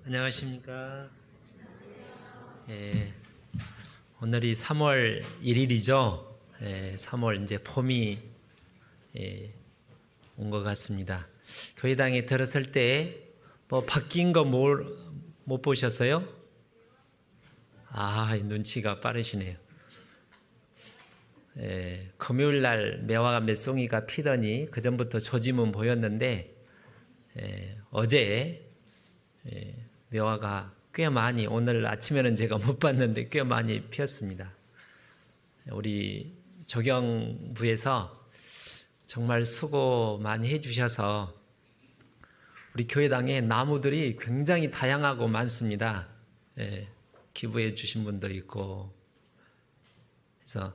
안녕하십니까. 오늘이 3월 1일이죠. 3월 이제 봄이 온 것 같습니다. 교회당에 들었을 때 뭐 바뀐 거 못 보셨어요? 눈치가 빠르시네요. 금요일 날 매화가 몇 송이가 피더니 그 전부터 조짐은 보였는데 어제 매화가 꽤 많이, 오늘 아침에는 제가 못 봤는데 꽤 많이 피었습니다. 우리 조경부에서 정말 수고 많이 해주셔서 우리 교회당에 나무들이 굉장히 다양하고 많습니다. 기부해 주신 분도 있고, 그래서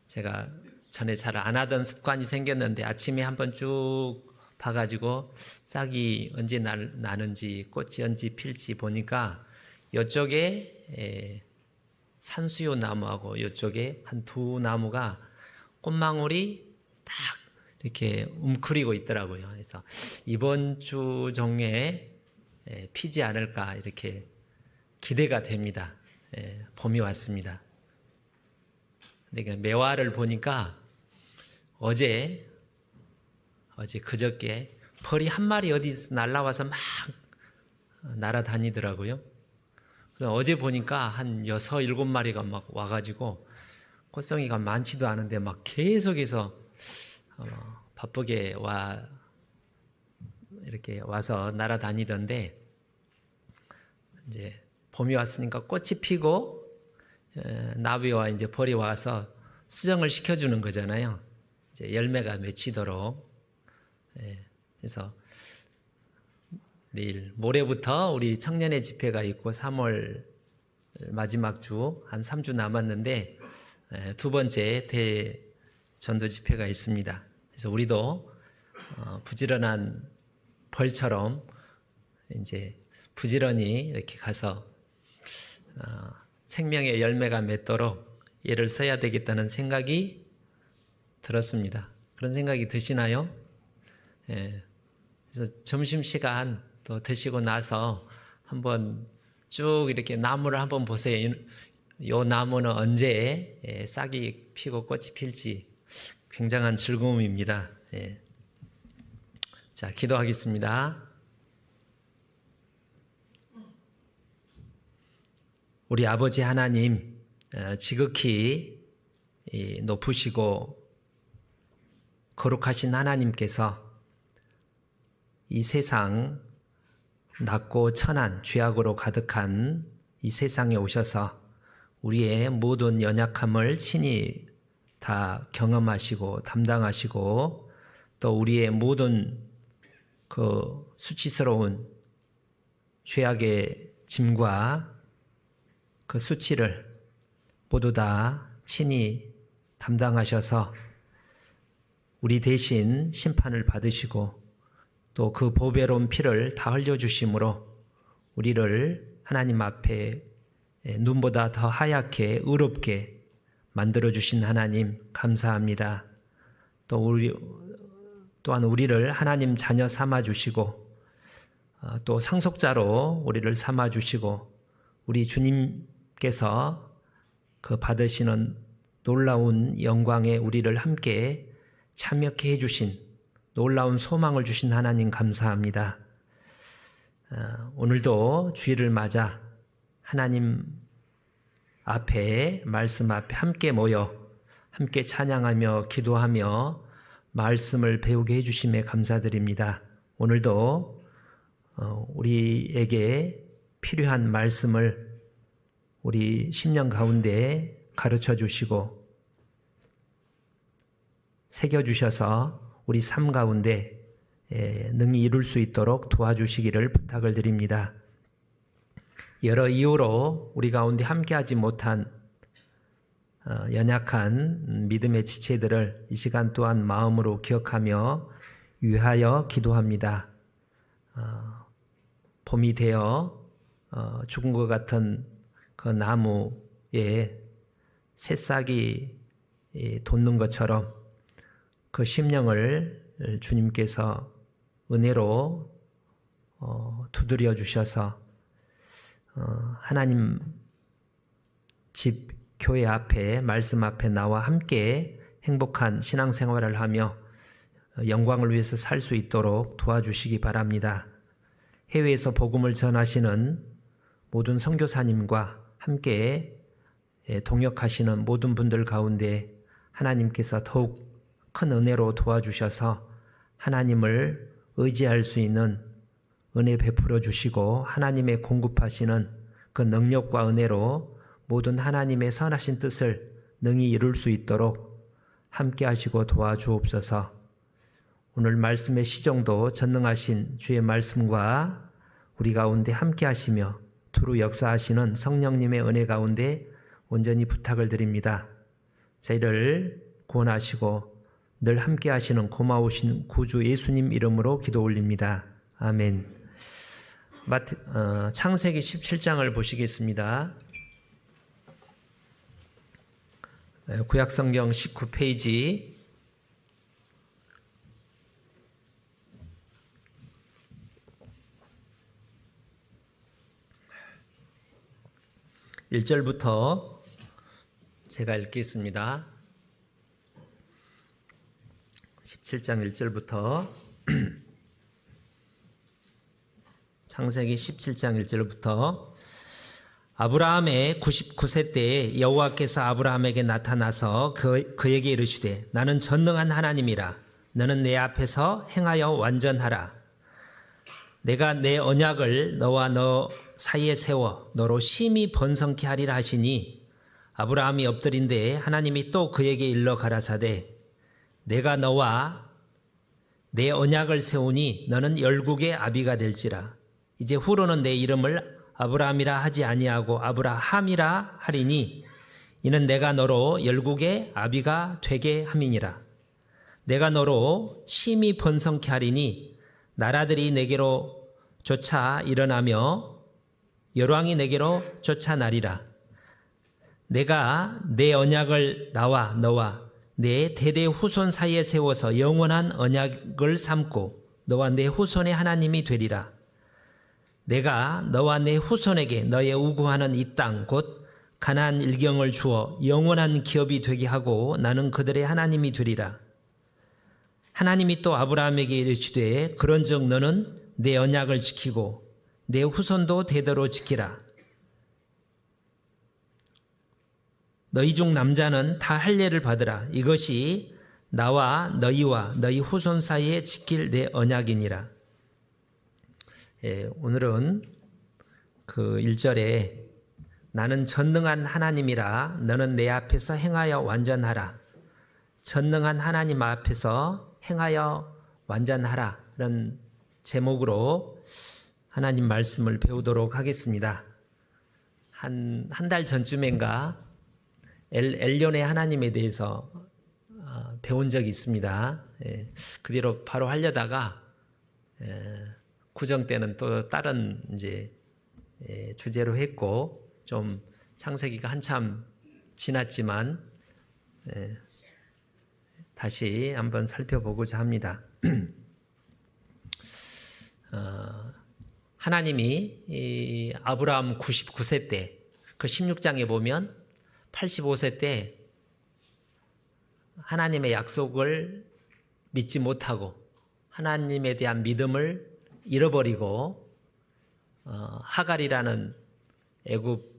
제가 전에 잘 안 하던 습관이 생겼는데 아침에 한번 쭉 봐가지고 싹이 언제 나는지 꽃이 언제 필지 보니까 이쪽에 산수유 나무하고 이쪽에 한 두 나무가 꽃망울이 딱 이렇게 웅크리고 있더라고요. 그래서 이번 주 중에 피지 않을까 이렇게 기대가 됩니다. 봄이 왔습니다. 근데 매화를 보니까 어제 그저께 벌이 한 마리 어디서 날라와서 막 날아다니더라고요. 어제 보니까 한 6, 7마리가 막 와가지고 꽃송이가 많지도 않은데 막 계속해서 바쁘게 이렇게 와서 날아다니던데, 이제 봄이 왔으니까 꽃이 피고 나비와 이제 벌이 와서 수정을 시켜주는 거잖아요. 이제 열매가 맺히도록. 그래서 내일 모레부터 우리 청년의 집회가 있고 3월 마지막 주 한 3주 남았는데 두 번째 대전도 집회가 있습니다. 그래서 우리도 부지런한 벌처럼 이제 부지런히 이렇게 가서 생명의 열매가 맺도록 애를 써야 되겠다는 생각이 들었습니다. 그런 생각이 드시나요? 그래서 점심시간 또 드시고 나서 한번 쭉 이렇게 나무를 한번 보세요. 이 나무는 언제 싹이 피고 꽃이 필지 굉장한 즐거움입니다. 자, 기도하겠습니다. 우리 아버지 하나님, 지극히 높으시고 거룩하신 하나님께서 이 세상 낮고 천한 죄악으로 가득한 이 세상에 오셔서 우리의 모든 연약함을 친히 다 경험하시고 담당하시고 또 우리의 모든 그 수치스러운 죄악의 짐과 그 수치를 모두 다 친히 담당하셔서 우리 대신 심판을 받으시고 또 그 보배로운 피를 다 흘려주심으로 우리를 하나님 앞에 눈보다 더 하얗게 의롭게 만들어주신 하나님 감사합니다. 또한 우리를 하나님 자녀 삼아주시고 또 상속자로 우리를 삼아주시고 우리 주님께서 그 받으시는 놀라운 영광에 우리를 함께 참여케 해주신 놀라운 소망을 주신 하나님 감사합니다. 오늘도 주일을 맞아 하나님 앞에 말씀 앞에 함께 모여 함께 찬양하며 기도하며 말씀을 배우게 해주심에 감사드립니다. 오늘도 우리에게 필요한 말씀을 우리 심령 가운데 가르쳐 주시고 새겨주셔서 우리 삶 가운데 능히 이룰 수 있도록 도와주시기를 부탁을 드립니다. 여러 이유로 우리 가운데 함께하지 못한 연약한 믿음의 지체들을 이 시간 또한 마음으로 기억하며 위하여 기도합니다. 봄이 되어 죽은 것 같은 그 나무에 새싹이 돋는 것처럼 그 심령을 주님께서 은혜로 두드려 주셔서 하나님 집 교회 앞에 말씀 앞에 나와 함께 행복한 신앙생활을 하며 영광을 위해서 살 수 있도록 도와주시기 바랍니다. 해외에서 복음을 전하시는 모든 선교사님과 함께 동역하시는 모든 분들 가운데 하나님께서 더욱 큰 은혜로 도와주셔서 하나님을 의지할 수 있는 은혜 베풀어 주시고 하나님의 공급하시는 그 능력과 은혜로 모든 하나님의 선하신 뜻을 능히 이룰 수 있도록 함께 하시고 도와주옵소서. 오늘 말씀의 시정도 전능하신 주의 말씀과 우리 가운데 함께 하시며 두루 역사하시는 성령님의 은혜 가운데 온전히 부탁을 드립니다. 저희를 구원하시고 늘 함께 하시는 고마우신 구주 예수님 이름으로 기도 올립니다. 아멘. 창세기 17장을 보시겠습니다. 구약성경 19페이지 1절부터 제가 읽겠습니다. 17장 1절부터 창세기 17장 1절부터 아브라함의 99세 때에 여호와께서 아브라함에게 나타나서 그에게 이르시되 나는 전능한 하나님이라 너는 내 앞에서 행하여 완전하라. 내가 내 언약을 너와 너 사이에 세워 너로 심히 번성케 하리라 하시니 아브라함이 엎드린 데에 하나님이 또 그에게 일러 가라사대 내가 너와 내 언약을 세우니 너는 열국의 아비가 될지라. 이제 후로는 내 이름을 아브라함이라 하지 아니하고 아브라함이라 하리니 이는 내가 너로 열국의 아비가 되게 함이니라. 내가 너로 심히 번성케 하리니 나라들이 내게로 쫓아 일어나며 열왕이 내게로 쫓아나리라. 내가 내 언약을 나와 너와 내 대대 후손 사이에 세워서 영원한 언약을 삼고 너와 내 후손의 하나님이 되리라. 내가 너와 내 후손에게 너의 우구하는 이 땅 곧 가나안 일경을 주어 영원한 기업이 되게 하고 나는 그들의 하나님이 되리라. 하나님이 또 아브라함에게 이르시되 그런즉 너는 내 언약을 지키고 내 후손도 대대로 지키라. 너희 중 남자는 다 할례를 받으라. 이것이 나와 너희와 너희 후손 사이에 지킬 내 언약이니라. 오늘은 그 1절에 나는 전능한 하나님이라 너는 내 앞에서 행하여 완전하라. 전능한 하나님 앞에서 행하여 완전하라. 이런 제목으로 하나님 말씀을 배우도록 하겠습니다. 한 달 전쯤인가 엘련의 하나님에 대해서 배운 적이 있습니다. 그 뒤로 바로 하려다가 구정 때는 또 다른 이제 주제로 했고 좀 창세기가 한참 지났지만 다시 한번 살펴보고자 합니다. 하나님이 이 아브라함 99세 때 그 16장에 보면 85세 때 하나님의 약속을 믿지 못하고 하나님에 대한 믿음을 잃어버리고 하갈이라는 애굽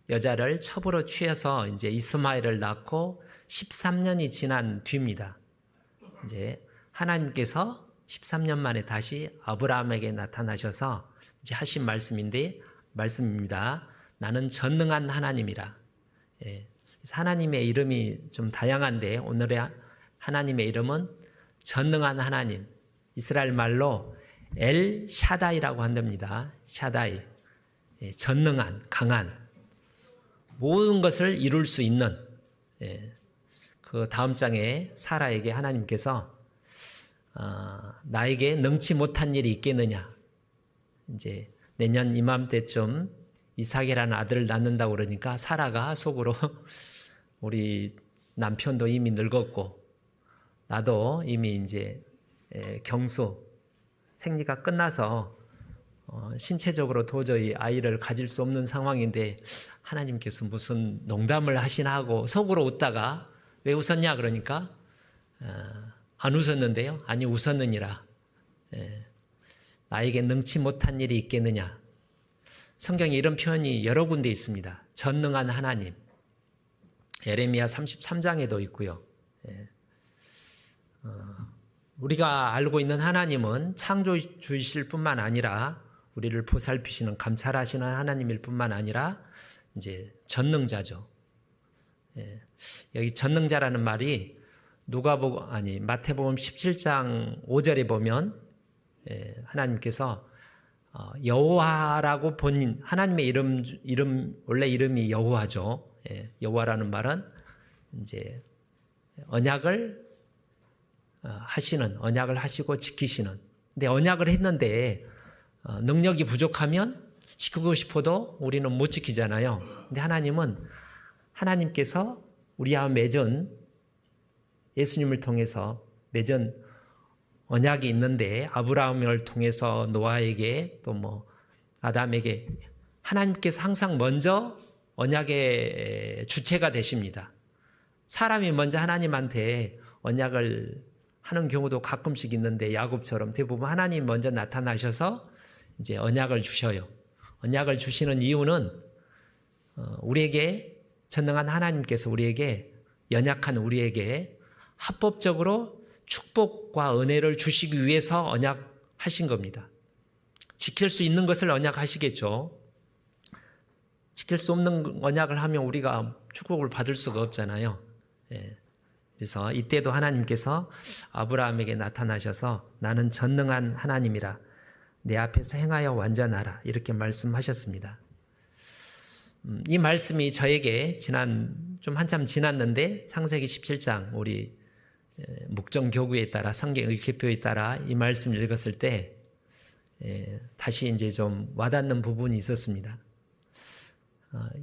여자를 첩으로 취해서 이제 이스마엘을 낳고 13년이 지난 뒤입니다. 이제 하나님께서 13년 만에 다시 아브라함에게 나타나셔서 이제 하신 말씀입니다. 나는 전능한 하나님이라. 그래서 하나님의 이름이 좀 다양한데 오늘의 하나님의 이름은 전능한 하나님. 이스라엘 말로 엘 샤다이라고 한답니다. 샤다이. 전능한, 강한. 모든 것을 이룰 수 있는. 그 다음 장에 사라에게 하나님께서 나에게 능치 못한 일이 있겠느냐. 이제 내년 이맘때쯤 이삭이라는 아들을 낳는다고 그러니까 사라가 속으로 우리 남편도 이미 늙었고 나도 이미 이제 경수 생리가 끝나서 신체적으로 도저히 아이를 가질 수 없는 상황인데 하나님께서 무슨 농담을 하시나 하고 속으로 웃다가 왜 웃었냐 그러니까 안 웃었는데요. 아니 웃었느니라. 나에게 능치 못한 일이 있겠느냐. 성경에 이런 표현이 여러 군데 있습니다. 전능한 하나님. 예레미야 33장에도 있고요. 우리가 알고 있는 하나님은 창조주이실 뿐만 아니라 우리를 보살피시는 감찰하시는 하나님일 뿐만 아니라 이제 전능자죠. 여기 전능자라는 말이 마태복음 17장 5절에 보면 하나님께서 여호와라고 본인 하나님의 이름 원래 이름이 여호와죠. 여호와라는 말은 이제 언약을 하시고 지키시는. 근데 언약을 했는데 능력이 부족하면 지키고 싶어도 우리는 못 지키잖아요. 근데 하나님께서 우리와 맺은 예수님을 통해서 맺은 언약이 있는데 아브라함을 통해서 노아에게 또 아담에게 하나님께서 항상 먼저 언약의 주체가 되십니다. 사람이 먼저 하나님한테 언약을 하는 경우도 가끔씩 있는데 야곱처럼 대부분 하나님 먼저 나타나셔서 이제 언약을 주셔요. 언약을 주시는 이유는 우리에게 전능한 하나님께서 우리에게 연약한 우리에게 합법적으로 축복과 은혜를 주시기 위해서 언약하신 겁니다. 지킬 수 있는 것을 언약하시겠죠. 지킬 수 없는 언약을 하면 우리가 축복을 받을 수가 없잖아요. 그래서 이때도 하나님께서 아브라함에게 나타나셔서 나는 전능한 하나님이라 내 앞에서 행하여 완전하라 이렇게 말씀하셨습니다. 이 말씀이 저에게 좀 한참 지났는데 창세기 17장 우리 묵정교구에 따라 성경 읽기표에 따라 이 말씀을 읽었을 때 다시 이제 좀 와닿는 부분이 있었습니다.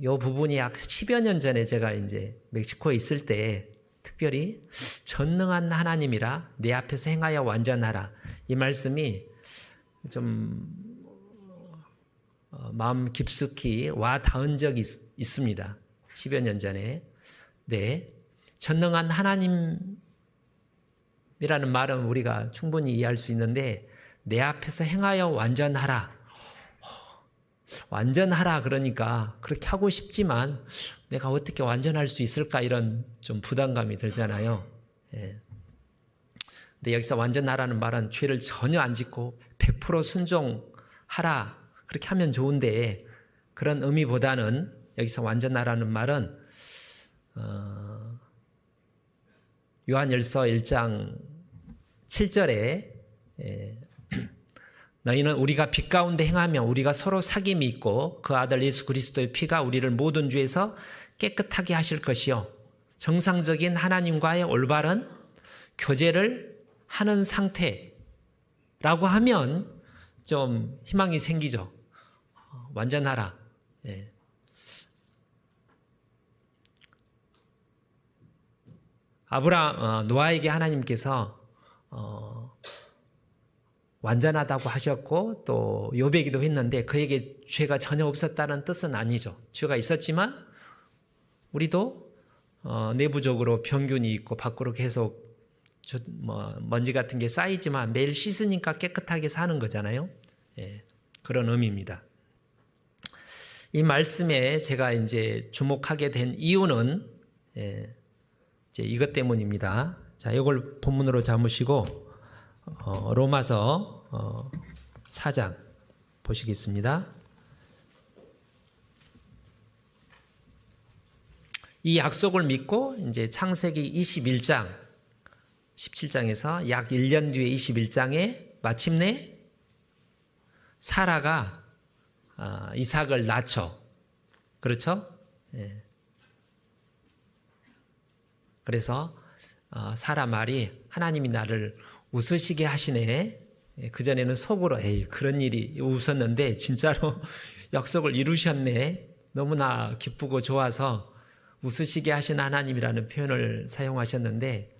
이 부분이 약 10여 년 전에 제가 이제 멕시코에 있을 때 특별히 전능한 하나님이라 내 앞에서 행하여 완전하라 이 말씀이 좀 마음 깊숙이 와 닿은 적이 있습니다. 10여 년 전에. 네, 전능한 하나님이라는 말은 우리가 충분히 이해할 수 있는데 내 앞에서 행하여 완전하라. 완전하라 그러니까 그렇게 하고 싶지만 내가 어떻게 완전할 수 있을까 이런 좀 부담감이 들잖아요. 근데 여기서 완전하라는 말은 죄를 전혀 안 짓고 100% 순종하라 그렇게 하면 좋은데 그런 의미보다는 여기서 완전하라는 말은 요한일서 1장 7절에 너희는 우리가 빛 가운데 행하며 우리가 서로 사귐이 있고 그 아들 예수 그리스도의 피가 우리를 모든 죄에서 깨끗하게 하실 것이요 정상적인 하나님과의 올바른 교제를 하는 상태라고 하면 좀 희망이 생기죠. 완전하라. 노아에게 하나님께서 완전하다고 하셨고 또 욥에게도 했는데 그에게 죄가 전혀 없었다는 뜻은 아니죠. 죄가 있었지만 우리도 내부적으로 병균이 있고 밖으로 계속 먼지 같은 게 쌓이지만 매일 씻으니까 깨끗하게 사는 거잖아요. 그런 의미입니다. 이 말씀에 제가 이제 주목하게 된 이유는 이제 이것 때문입니다. 자, 이걸 본문으로 잡으시고 로마서 4장 보시겠습니다. 이 약속을 믿고 이제 창세기 21장 17장에서 약 1년 뒤에 21장에 마침내 사라가 이삭을 낳죠. 그렇죠? 그래서 사라 말이 하나님이 나를 웃으시게 하시네. 그전에는 속으로 그런 일이 웃었는데 진짜로 약속을 이루셨네. 너무나 기쁘고 좋아서 웃으시게 하신 하나님이라는 표현을 사용하셨는데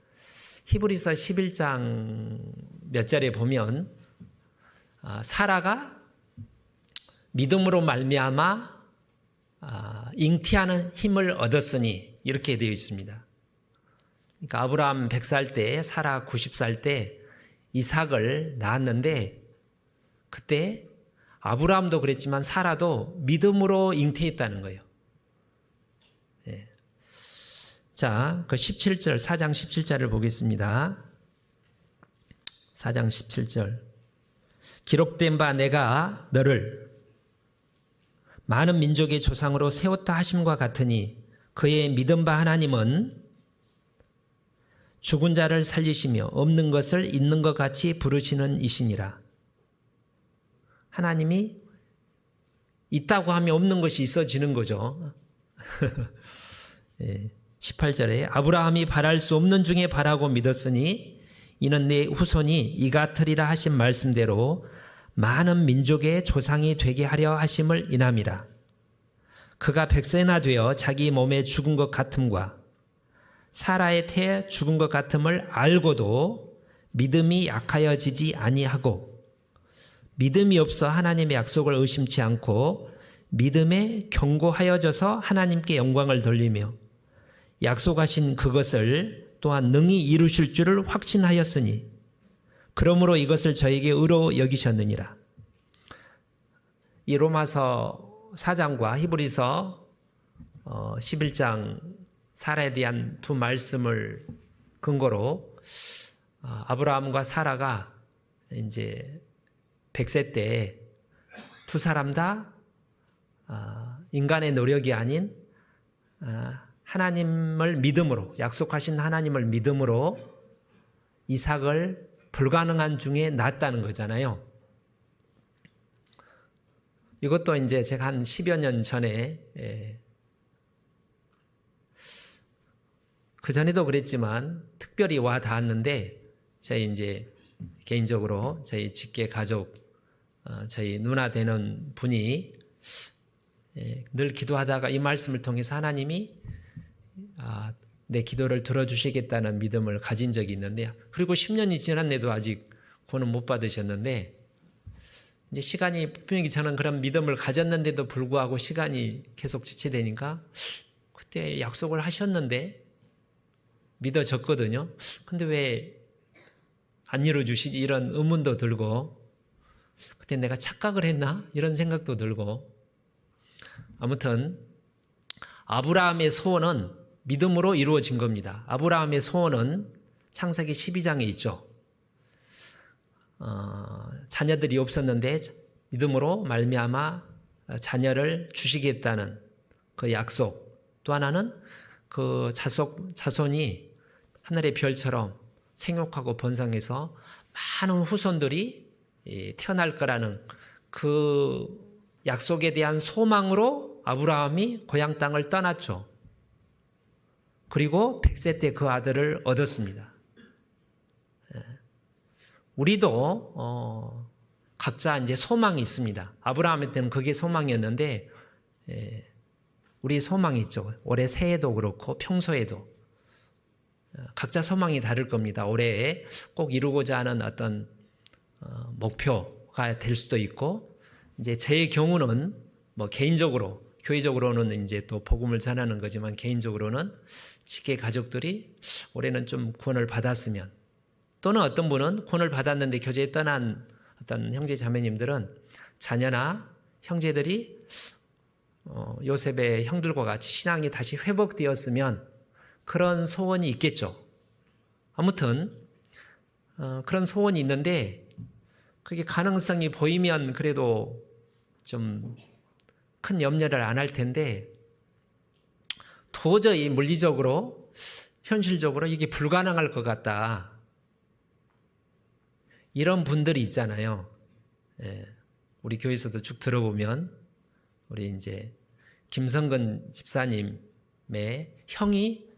히브리서 11장 몇 절에 보면 사라가 믿음으로 말미암아 잉태하는 힘을 얻었으니 이렇게 되어 있습니다. 그러니까 아브라함 100살 때 사라 90살 때 이삭을 낳았는데 그때 아브라함도 그랬지만 사라도 믿음으로 잉태했다는 거예요. 예. 자, 그 17절 4장 17절을 보겠습니다. 4장 17절 기록된 바 내가 너를 많은 민족의 조상으로 세웠다 하심과 같으니 그의 믿은 바 하나님은 죽은 자를 살리시며 없는 것을 있는 것 같이 부르시는 이시니라. 하나님이 있다고 하면 없는 것이 있어지는 거죠. 18절에 아브라함이 바랄 수 없는 중에 바라고 믿었으니 이는 내 후손이 이 같으리라 하신 말씀대로 많은 민족의 조상이 되게 하려 하심을 인함이라. 그가 100세나 되어 자기 몸에 죽은 것 같음과 사라의 태에 죽은 것 같음을 알고도 믿음이 약하여지지 아니하고 믿음이 없어 하나님의 약속을 의심치 않고 믿음에 견고하여져서 하나님께 영광을 돌리며 약속하신 그것을 또한 능히 이루실 줄을 확신하였으니 그러므로 이것을 저에게 의로 여기셨느니라. 이 로마서 4장과 히브리서 11장 사라에 대한 두 말씀을 근거로 아브라함과 사라가 이제 100세 때 두 사람 다 인간의 노력이 아닌 하나님을 믿음으로 약속하신 하나님을 믿음으로 이삭을 불가능한 중에 낳았다는 거잖아요. 이것도 이제 제가 한 10여 년 전에 그 전에도 그랬지만 특별히 와 닿았는데 저희 이제 개인적으로 저희 직계 가족 저희 누나 되는 분이 늘 기도하다가 이 말씀을 통해서 하나님이 내 기도를 들어주시겠다는 믿음을 가진 적이 있는데 그리고 10년이 지났는데도 아직 구원은 못 받으셨는데 이제 시간이 분명히 저는 그런 믿음을 가졌는데도 불구하고 시간이 계속 지체되니까 그때 약속을 하셨는데 믿어졌거든요. 근데 왜 안 이루어주시지 이런 의문도 들고 그때 내가 착각을 했나 이런 생각도 들고 아무튼 아브라함의 소원은 믿음으로 이루어진 겁니다. 아브라함의 소원은 창세기 12장에 있죠. 자녀들이 없었는데 믿음으로 말미암아 자녀를 주시겠다는 그 약속. 또 하나는 그 자손이 하늘의 별처럼 생육하고 번성해서 많은 후손들이 태어날 거라는 그 약속에 대한 소망으로 아브라함이 고향 땅을 떠났죠. 그리고 100세 때 그 아들을 얻었습니다. 우리도 각자 이제 소망이 있습니다. 아브라함한테는 그게 소망이었는데 우리 소망이 있죠. 올해 새해도 그렇고 평소에도 각자 소망이 다를 겁니다. 올해 꼭 이루고자 하는 어떤 목표가 될 수도 있고 이제 제 경우는 뭐 개인적으로 교회적으로는 이제 또 복음을 전하는 거지만 개인적으로는 직계 가족들이 올해는 좀 구원을 받았으면 또는 어떤 분은 구원을 받았는데 교제에 떠난 어떤 형제 자매님들은 자녀나 형제들이 요셉의 형들과 같이 신앙이 다시 회복되었으면 그런 소원이 있겠죠. 아무튼 그런 소원이 있는데 그게 가능성이 보이면 그래도 좀 큰 염려를 안 할 텐데 도저히 물리적으로 현실적으로 이게 불가능할 것 같다. 이런 분들이 있잖아요. 우리 교회에서도 쭉 들어보면 우리 이제 김성근 집사님의 형이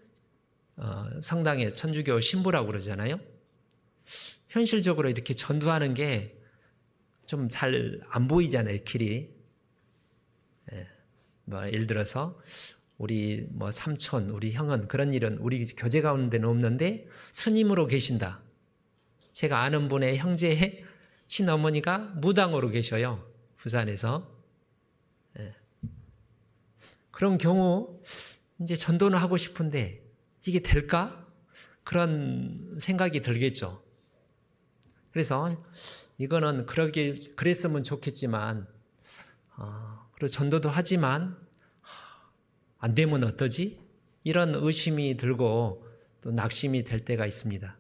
성당의 천주교 신부라고 그러잖아요. 현실적으로 이렇게 전도하는 게 좀 잘 안 보이잖아요, 길이. 뭐 예를 들어서 우리 뭐 삼촌, 우리 형은 그런 일은 우리 교제 가운데는 없는데 스님으로 계신다. 제가 아는 분의 형제의 친어머니가 무당으로 계셔요. 부산에서. 그런 경우 이제 전도는 하고 싶은데 이게 될까? 그런 생각이 들겠죠. 그래서 이거는 그랬으면 좋겠지만, 그리고 전도도 하지만 안 되면 어떠지? 이런 의심이 들고 또 낙심이 될 때가 있습니다.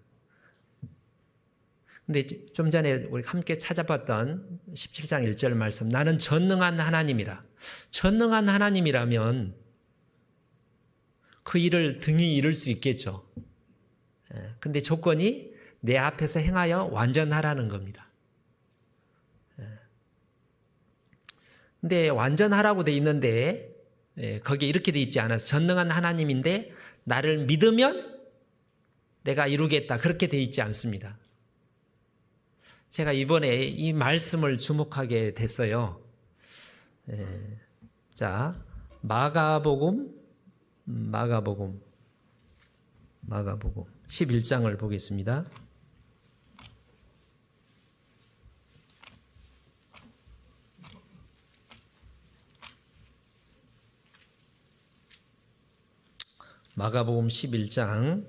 근데 좀 전에 우리 함께 찾아봤던 17장 1절 말씀, 나는 전능한 하나님이라. 전능한 하나님이라면 그 일을 등이 이룰 수 있겠죠. 근데 조건이 내 앞에서 행하여 완전하라는 겁니다. 근데 완전하라고 돼 있는데 거기에 이렇게 돼 있지 않아서 전능한 하나님인데 나를 믿으면 내가 이루겠다 그렇게 돼 있지 않습니다. 제가 이번에 이 말씀을 주목하게 됐어요. 자, 마가복음 11장을 보겠습니다. 마가복음 11장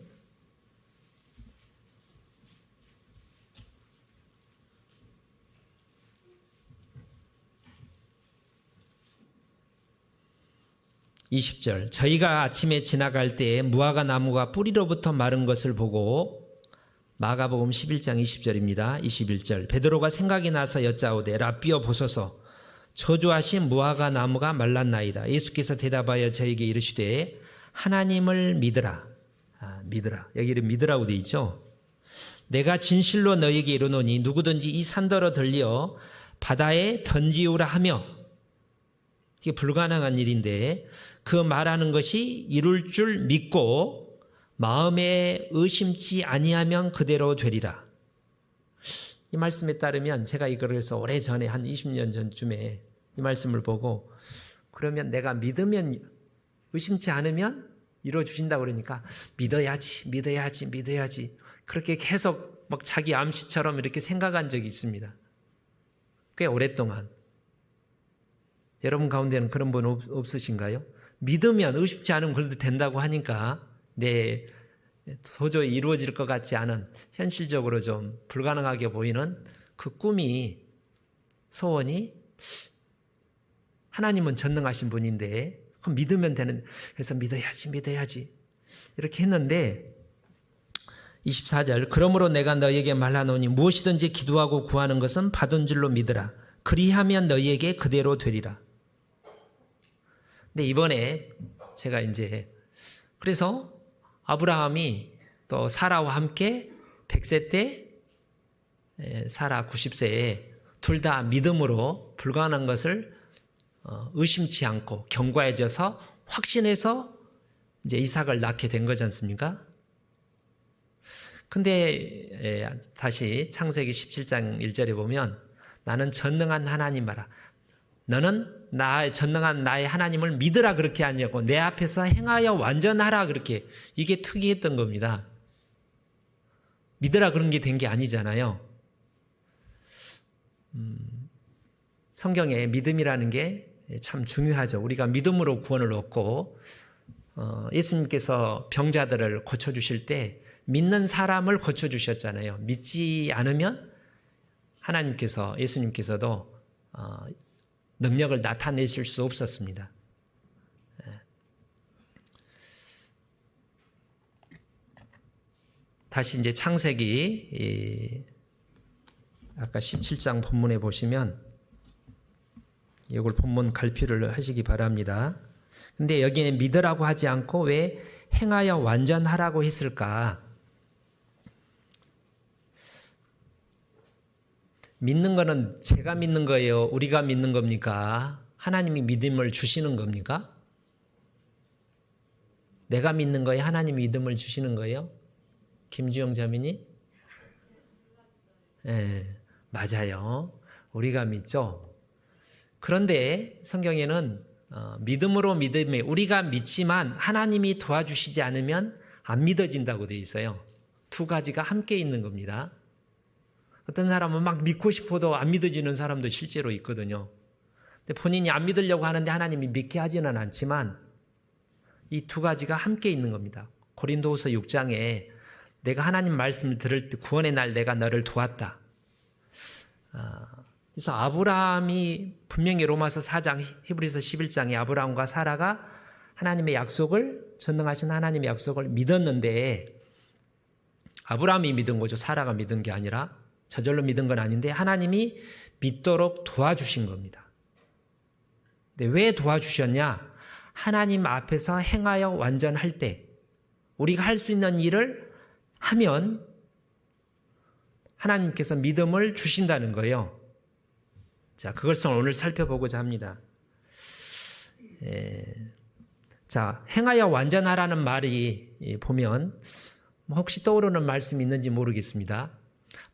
20절, 저희가 아침에 지나갈 때에 무화과 나무가 뿌리로부터 마른 것을 보고, 마가복음 11장 20절입니다. 21절, 베드로가 생각이 나서 여짜오되 라삐어 보소서, 저주하신 무화과 나무가 말랐나이다. 예수께서 대답하여 저에게 이르시되 하나님을 믿으라. 믿으라. 여기는 믿으라고 되어 있죠. 내가 진실로 너에게 이르노니 누구든지 이 산더러 들려 바다에 던지우라 하며, 이게 불가능한 일인데 그 말하는 것이 이룰 줄 믿고 마음에 의심치 아니하면 그대로 되리라. 이 말씀에 따르면 제가 이걸 해서 오래전에 한 20년 전쯤에 이 말씀을 보고, 그러면 내가 믿으면, 의심치 않으면 이루어주신다고 그러니까 믿어야지 그렇게 계속 막 자기 암시처럼 이렇게 생각한 적이 있습니다. 꽤 오랫동안. 여러분 가운데는 그런 분 없으신가요? 믿으면, 의심치 않으면 그래도 된다고 하니까 도저히 이루어질 것 같지 않은, 현실적으로 좀 불가능하게 보이는 그 꿈이, 소원이, 하나님은 전능하신 분인데 그럼 믿으면 되는, 그래서 믿어야지 이렇게 했는데 24절, 그러므로 내가 너희에게 말하노니 무엇이든지 기도하고 구하는 것은 받은 줄로 믿으라. 그리하면 너희에게 그대로 되리라. 근데 이번에 제가 그래서 아브라함이 또 사라와 함께 100세 때, 사라 90세에 둘 다 믿음으로 불가능한 것을 의심치 않고 견고해져서 확신해서 이제 이삭을 낳게 된 거지 않습니까? 근데 다시 창세기 17장 1절에 보면 나는 전능한 하나님 알아. 너는 전능한 나의 하나님을 믿으라 그렇게 하냐고, 내 앞에서 행하여 완전하라 그렇게. 이게 특이했던 겁니다. 믿으라 그런 게 된 게 아니잖아요. 성경에 믿음이라는 게 참 중요하죠. 우리가 믿음으로 구원을 얻고, 예수님께서 병자들을 고쳐주실 때 믿는 사람을 고쳐주셨잖아요. 믿지 않으면 하나님께서, 예수님께서도 능력을 나타내실 수 없었습니다. 다시 이제 창세기 아까 17장 본문에 보시면 이걸 본문 갈피를 하시기 바랍니다. 근데 여기에 믿으라고 하지 않고 왜 행하여 완전하라고 했을까? 믿는 거는 제가 믿는 거예요? 우리가 믿는 겁니까? 하나님이 믿음을 주시는 겁니까? 내가 믿는 거예요? 하나님이 믿음을 주시는 거예요? 김주영 자매님? 네, 맞아요. 우리가 믿죠. 그런데 성경에는 믿음으로 믿음에, 우리가 믿지만 하나님이 도와주시지 않으면 안 믿어진다고 되어 있어요. 두 가지가 함께 있는 겁니다. 어떤 사람은 막 믿고 싶어도 안 믿어지는 사람도 실제로 있거든요. 근데 본인이 안 믿으려고 하는데 하나님이 믿게 하지는 않지만 이 두 가지가 함께 있는 겁니다. 고린도후서 6장에 내가 하나님 말씀을 들을 때 구원의 날 내가 너를 도왔다. 그래서 아브라함이 분명히 로마서 4장, 히브리서 11장에 아브라함과 사라가 하나님의 약속을, 전능하신 하나님의 약속을 믿었는데, 아브라함이 믿은 거죠. 사라가 믿은 게 아니라, 저절로 믿은 건 아닌데 하나님이 믿도록 도와주신 겁니다. 근데 왜 도와주셨냐? 하나님 앞에서 행하여 완전할 때 우리가 할 수 있는 일을 하면 하나님께서 믿음을 주신다는 거예요. 자, 그것을 오늘 살펴보고자 합니다. 자, 행하여 완전하라는 말이 보면 혹시 떠오르는 말씀이 있는지 모르겠습니다.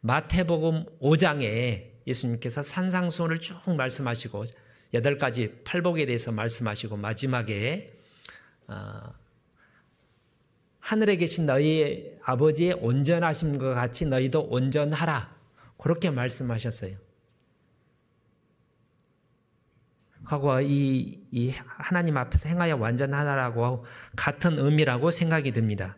마태복음 5장에 예수님께서 산상수훈을 쭉 말씀하시고 8가지 팔복에 대해서 말씀하시고 마지막에 하늘에 계신 너희 아버지의 온전하심과 같이 너희도 온전하라, 그렇게 말씀하셨어요. 하고 이 하나님 앞에서 행하여 완전하라고 같은 의미라고 생각이 듭니다.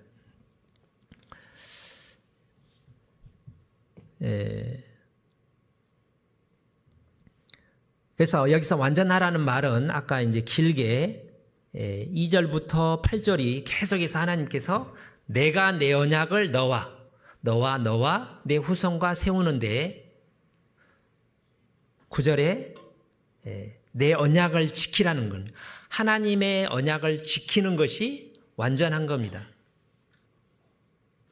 그래서 여기서 완전하라는 말은 아까 이제 길게 2절부터 8절이 계속해서 하나님께서 내가 내 언약을 너와 내 후손과 세우는데 9절에 내 언약을 지키라는 건, 하나님의 언약을 지키는 것이 완전한 겁니다.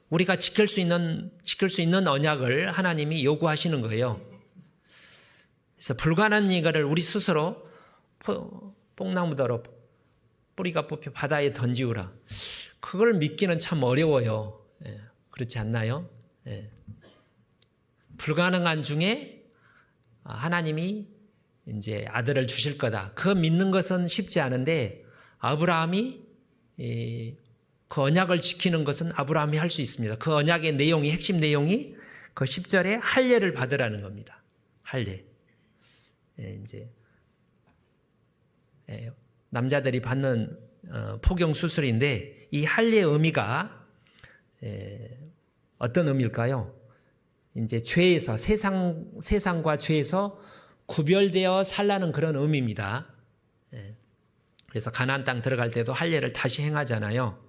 우리가 지킬 수 있는 언약을 하나님이 요구하시는 거예요. 그래서 불가능한 이거를 우리 스스로 뽕나무더러 뿌리가 뽑혀 바다에 던지우라, 그걸 믿기는 참 어려워요. 그렇지 않나요? 불가능한 중에 하나님이 이제 아들을 주실 거다, 그거 믿는 것은 쉽지 않은데 아브라함이 그 언약을 지키는 것은 아브라함이 할 수 있습니다. 그 언약의 내용이, 핵심 내용이 그 10절에 할례를 받으라는 겁니다. 할례. 이제 남자들이 받는 포경 수술인데 이 할례의 의미가 어떤 의미일까요? 이제 죄에서, 세상과 죄에서 구별되어 살라는 그런 의미입니다. 그래서 가나안 땅 들어갈 때도 할례를 다시 행하잖아요.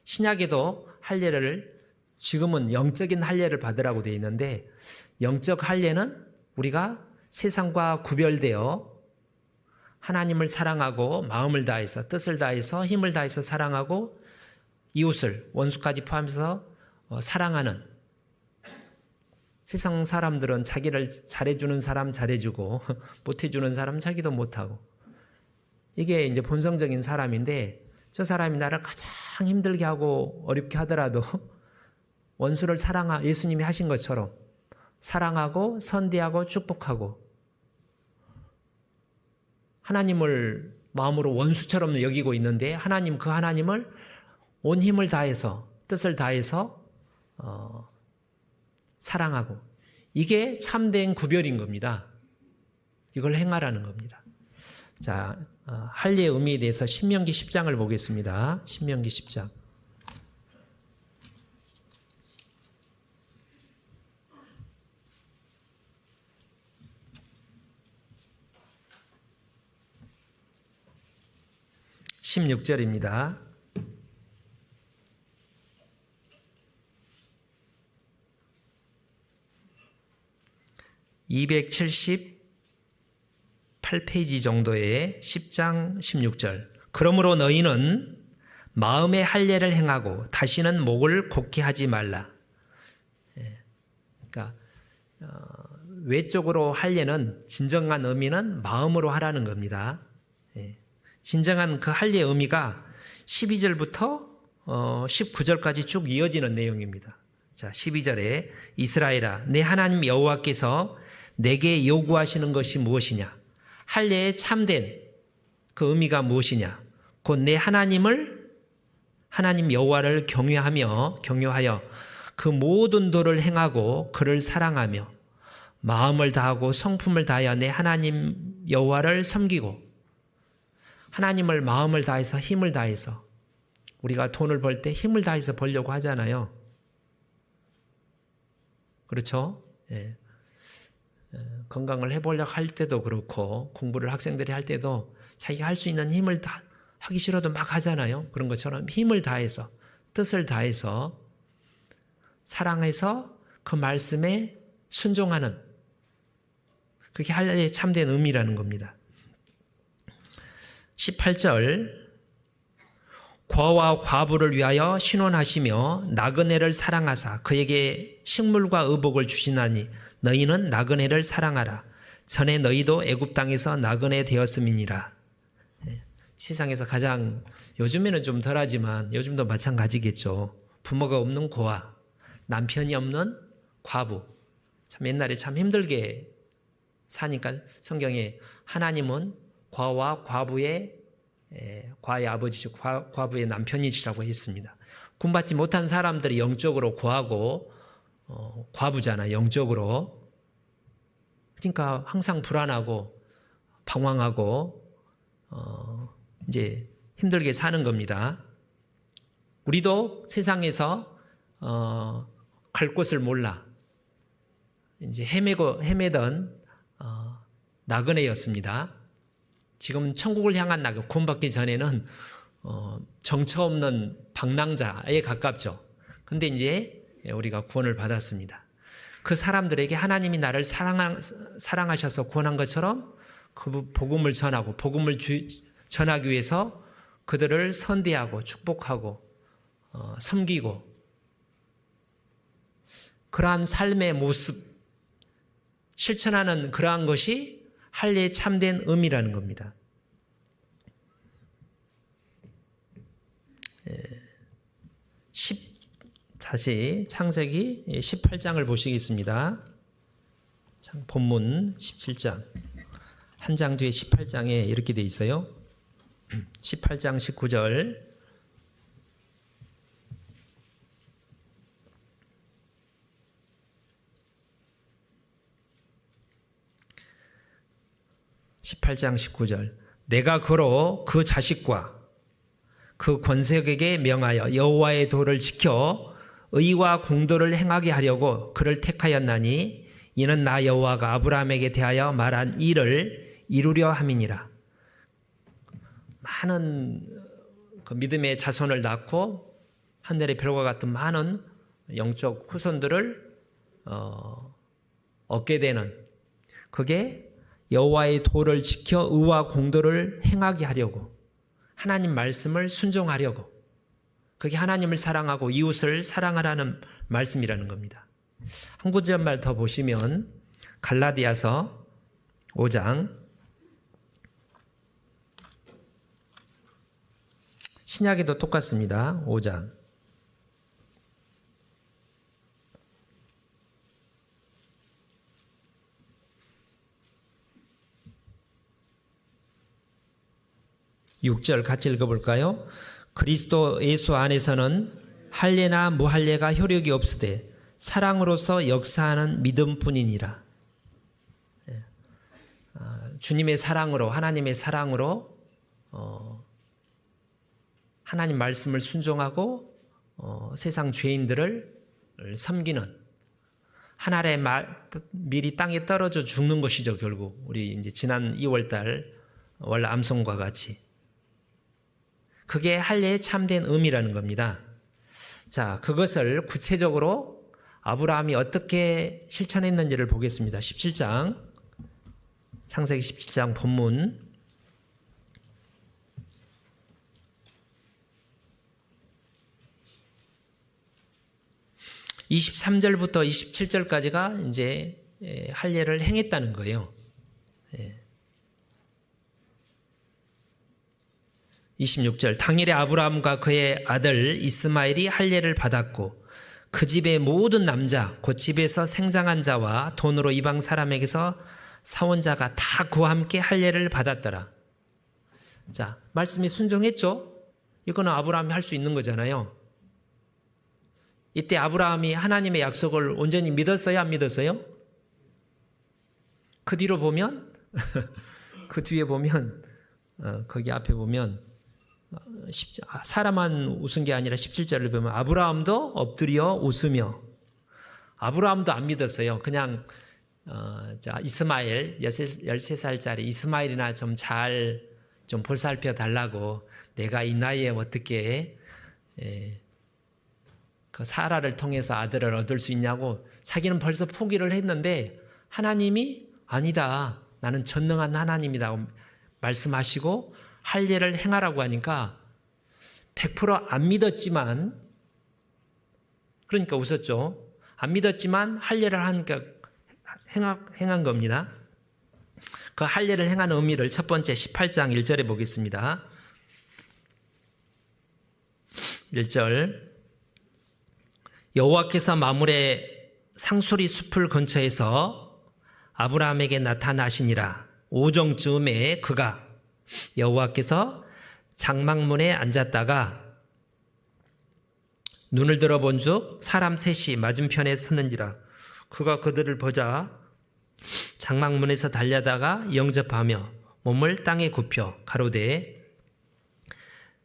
신약에도 할례를, 지금은 영적인 할례를 받으라고 되어 있는데, 영적 할례는 우리가 세상과 구별되어 하나님을 사랑하고 마음을 다해서, 뜻을 다해서, 힘을 다해서 사랑하고 이웃을, 원수까지 포함해서 사랑하는, 세상 사람들은 자기를 잘해주는 사람 잘해주고 못해주는 사람 자기도 못하고, 이게 이제 본성적인 사람인데, 저 사람이 나를 가장 힘들게 하고 어렵게 하더라도 원수를 예수님이 하신 것처럼 사랑하고 선대하고 축복하고, 하나님을 마음으로 원수처럼 여기고 있는데 하나님, 그 하나님을 온 힘을 다해서, 뜻을 다해서 사랑하고, 이게 참된 구별인 겁니다. 이걸 행하라는 겁니다. 자, 할례의 의미에 대해서 신명기 10장을 보겠습니다. 신명기 10장. (16절입니다) 278페이지 정도의 10장 16절. 그러므로 너희는 마음의 할례를 행하고 다시는 목을 곧게 하지 말라. 그러니까 외적으로 할례는 진정한 의미는 마음으로 하라는 겁니다. 진정한 그 할례의 의미가 12절부터 19절까지 쭉 이어지는 내용입니다. 자, 12절에 이스라엘아, 내 하나님 여호와께서 내게 요구하시는 것이 무엇이냐? 할례의 참된 그 의미가 무엇이냐? 곧 내 하나님 여호와를 경외하여 그 모든 도를 행하고 그를 사랑하며 마음을 다하고 성품을 다하여 내 하나님 여호와를 섬기고 하나님을 마음을 다해서 힘을 다해서 우리가 돈을 벌 때 힘을 다해서 벌려고 하잖아요. 그렇죠? 예. 건강을 해보려고 할 때도 그렇고 공부를 학생들이 할 때도 자기가 할 수 있는 힘을 다 하기 싫어도 막 하잖아요. 그런 것처럼 힘을 다해서 뜻을 다해서 사랑해서 그 말씀에 순종하는 그게 할례의 참된 의미라는 겁니다. 18절 과와 과부를 위하여 신원하시며 나그네를 사랑하사 그에게 식물과 의복을 주시나니 너희는 나그네를 사랑하라. 전에 너희도 애굽 땅에서 나그네 되었음이니라. 세상에서 가장 요즘에는 좀 덜하지만 요즘도 마찬가지겠죠. 부모가 없는 고아, 남편이 없는 과부. 참 옛날에 참 힘들게 사니까 성경에 하나님은 과와 과부의 과의 아버지시고 과부의 남편이시라고 했습니다. 구원받지 못한 사람들이 영적으로 과하고 과부잖아, 영적으로. 그러니까 항상 불안하고 방황하고 이제 힘들게 사는 겁니다. 우리도 세상에서 갈 곳을 몰라 이제 헤매던 나그네였습니다. 지금 천국을 향한 나그, 구원받기 전에는 정처 없는 방랑자에 가깝죠. 근데 이제 우리가 구원을 받았습니다. 그 사람들에게 하나님이 나를 사랑하셔서 구원한 것처럼 그 복음을 전하고 복음을 전하기 위해서 그들을 선대하고 축복하고 섬기고 그러한 삶의 모습 실천하는 그러한 것이 할례의 참된 의미라는 겁니다. 다시 창세기 18장을 보시겠습니다. 본문 17장 한 장 뒤에 18장에 이렇게 돼 있어요. 18장 19절 18장 19절 내가 그로 그 자식과 그 권색에게 명하여 여호와의 도를 지켜 의와 공도를 행하게 하려고 그를 택하였나니 이는 나 여호와가 아브라함에게 대하여 말한 일을 이루려 함이니라. 많은 그 믿음의 자손을 낳고 하늘의 별과 같은 많은 영적 후손들을 얻게 되는 그게 여호와의 도를 지켜 의와 공도를 행하게 하려고 하나님 말씀을 순종하려고 그게 하나님을 사랑하고 이웃을 사랑하라는 말씀이라는 겁니다. 한 구절만 더 보시면 갈라디아서 5장 신약에도 똑같습니다. 5장 6절 같이 읽어볼까요? 그리스도 예수 안에서는 할례나 무할례가 효력이 없으되 사랑으로서 역사하는 믿음뿐이니라. 주님의 사랑으로 하나님의 사랑으로 하나님 말씀을 순종하고 세상 죄인들을 섬기는 하늘의 밀이 땅에 떨어져 죽는 것이죠. 결국 우리 이제 지난 2월달 월 암송과 같이 그게 할례의 참된 의미라는 겁니다. 자, 그것을 구체적으로 아브라함이 어떻게 실천했는지를 보겠습니다. 17장 창세기 17장 본문 23절부터 27절까지가 이제 할례를 행했다는 거예요. 26절 당일에 아브라함과 그의 아들 이스마엘이 할례를 받았고 그 집의 모든 남자 곧 집에서 생장한 자와 돈으로 이방 사람에게서 사온 자가 다 그와 함께 할례를 받았더라. 자, 말씀이 순종했죠? 이거는 아브라함이 할 수 있는 거잖아요. 이때 아브라함이 하나님의 약속을 온전히 믿었어요? 안 믿었어요? 그 뒤로 보면 그 뒤에 보면 거기 앞에 보면 사람만 웃은 게 아니라 17절을 보면 아브라함도 엎드려 웃으며, 아브라함도 안 믿었어요. 그냥 이스마엘 13살짜리 이스마엘이나 좀 잘 좀 보살펴 달라고, 내가 이 나이에 어떻게 그 사라를 통해서 아들을 얻을 수 있냐고 자기는 벌써 포기를 했는데, 하나님이 아니다, 나는 전능한 하나님이라고 말씀하시고 할 일을 행하라고 하니까 100% 안 믿었지만, 그러니까 웃었죠. 안 믿었지만 할 일을 하니까 행한 겁니다. 그 할 일을 행한 의미를 첫 번째 18장 1절에 보겠습니다. 1절, 여호와께서 마물의 상수리 숲을 근처에서 아브라함에게 나타나시니라. 오정쯤에 그가 여호와께서 장막문에 앉았다가 눈을 들어본즉 사람 셋이 맞은편에 서는지라. 그가 그들을 보자 장막문에서 달려다가 영접하며 몸을 땅에 굽혀 가로되,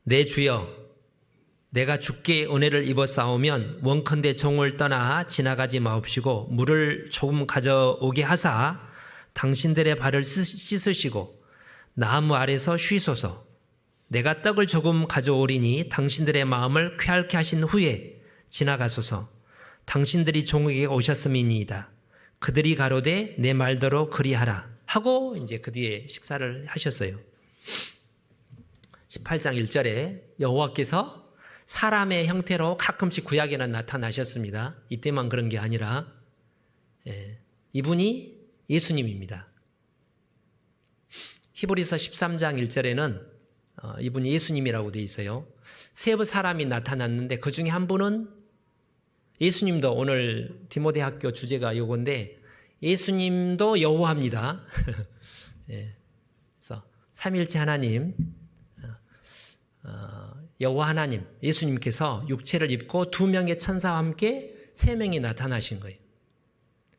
내 주여, 내가 주께 은혜를 입어 싸우면 원컨대 종을 떠나 지나가지 마옵시고 물을 조금 가져오게 하사 당신들의 발을 씻으시고 나무 아래서 쉬소서. 내가 떡을 조금 가져오리니 당신들의 마음을 쾌활케 하신 후에 지나가소서. 당신들이 종에게 오셨음이니이다. 그들이 가로되 내 말대로 그리하라 하고 이제 그 뒤에 식사를 하셨어요. 18장 1절에 여호와께서 사람의 형태로 가끔씩 구약에는 나타나셨습니다. 이때만 그런 게 아니라 이분이 예수님입니다. 히브리서 13장 1절에는 이분이 예수님이라고 되어 있어요. 세 사람이 나타났는데 그 중에 한 분은 예수님도, 오늘 디모데 학교 주제가 이건데 예수님도 여호와입니다. 그래서 삼위일체 하나님, 여호와 하나님, 예수님께서 육체를 입고 2명의 천사와 함께 3명이 나타나신 거예요.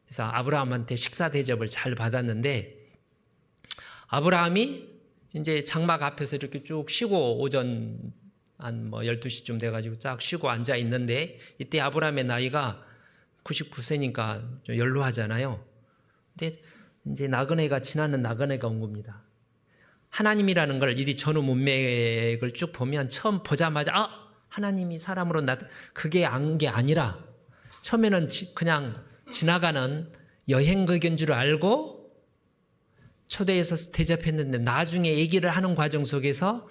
그래서 아브라함한테 식사 대접을 잘 받았는데, 아브라함이 이제 장막 앞에서 이렇게 쭉 쉬고, 오전 한 12시쯤 돼가지고 쫙 쉬고 앉아 있는데, 이때 아브라함의 나이가 99세니까 좀 연로하잖아요. 근데 이제 나그네가, 지나는 나그네가 온 겁니다. 하나님이라는 걸 이리 전후 문맥을 쭉 보면 처음 보자마자 하나님이 사람으로 그게 아니라, 처음에는 그냥 지나가는 여행객인 줄 알고 초대해서 대접했는데, 나중에 얘기를 하는 과정 속에서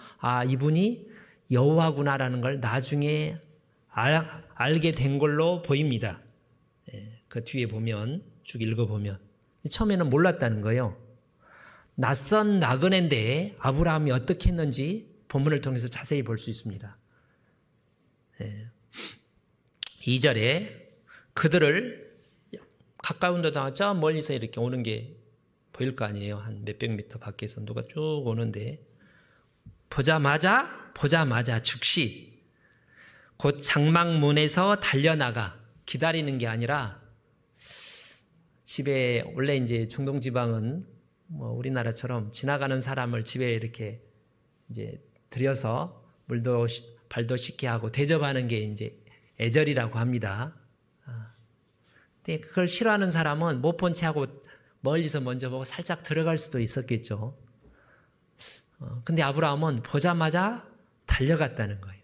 이분이 여호와구나라는 걸 나중에 알게 된 걸로 보입니다. 그 뒤에 보면, 쭉 읽어보면 처음에는 몰랐다는 거예요. 낯선 나그네인데 아브라함이 어떻게 했는지 본문을 통해서 자세히 볼 수 있습니다. 2절에 그들을 가까운 데다가 저 멀리서 이렇게 오는 게 보일 거 아니에요. 한 몇백 미터 밖에서 누가 쭉 오는데, 보자마자 즉시 곧 장막문에서 달려나가, 기다리는 게 아니라, 집에 원래 이제 중동 지방은 우리나라처럼 지나가는 사람을 집에 이렇게 이제 들여서 물도 발도 씻게 하고 대접하는 게 이제 애절이라고 합니다. 근데 그걸 싫어하는 사람은 못 본 채 하고 멀리서 먼저 보고 살짝 들어갈 수도 있었겠죠. 근데 아브라함은 보자마자 달려갔다는 거예요.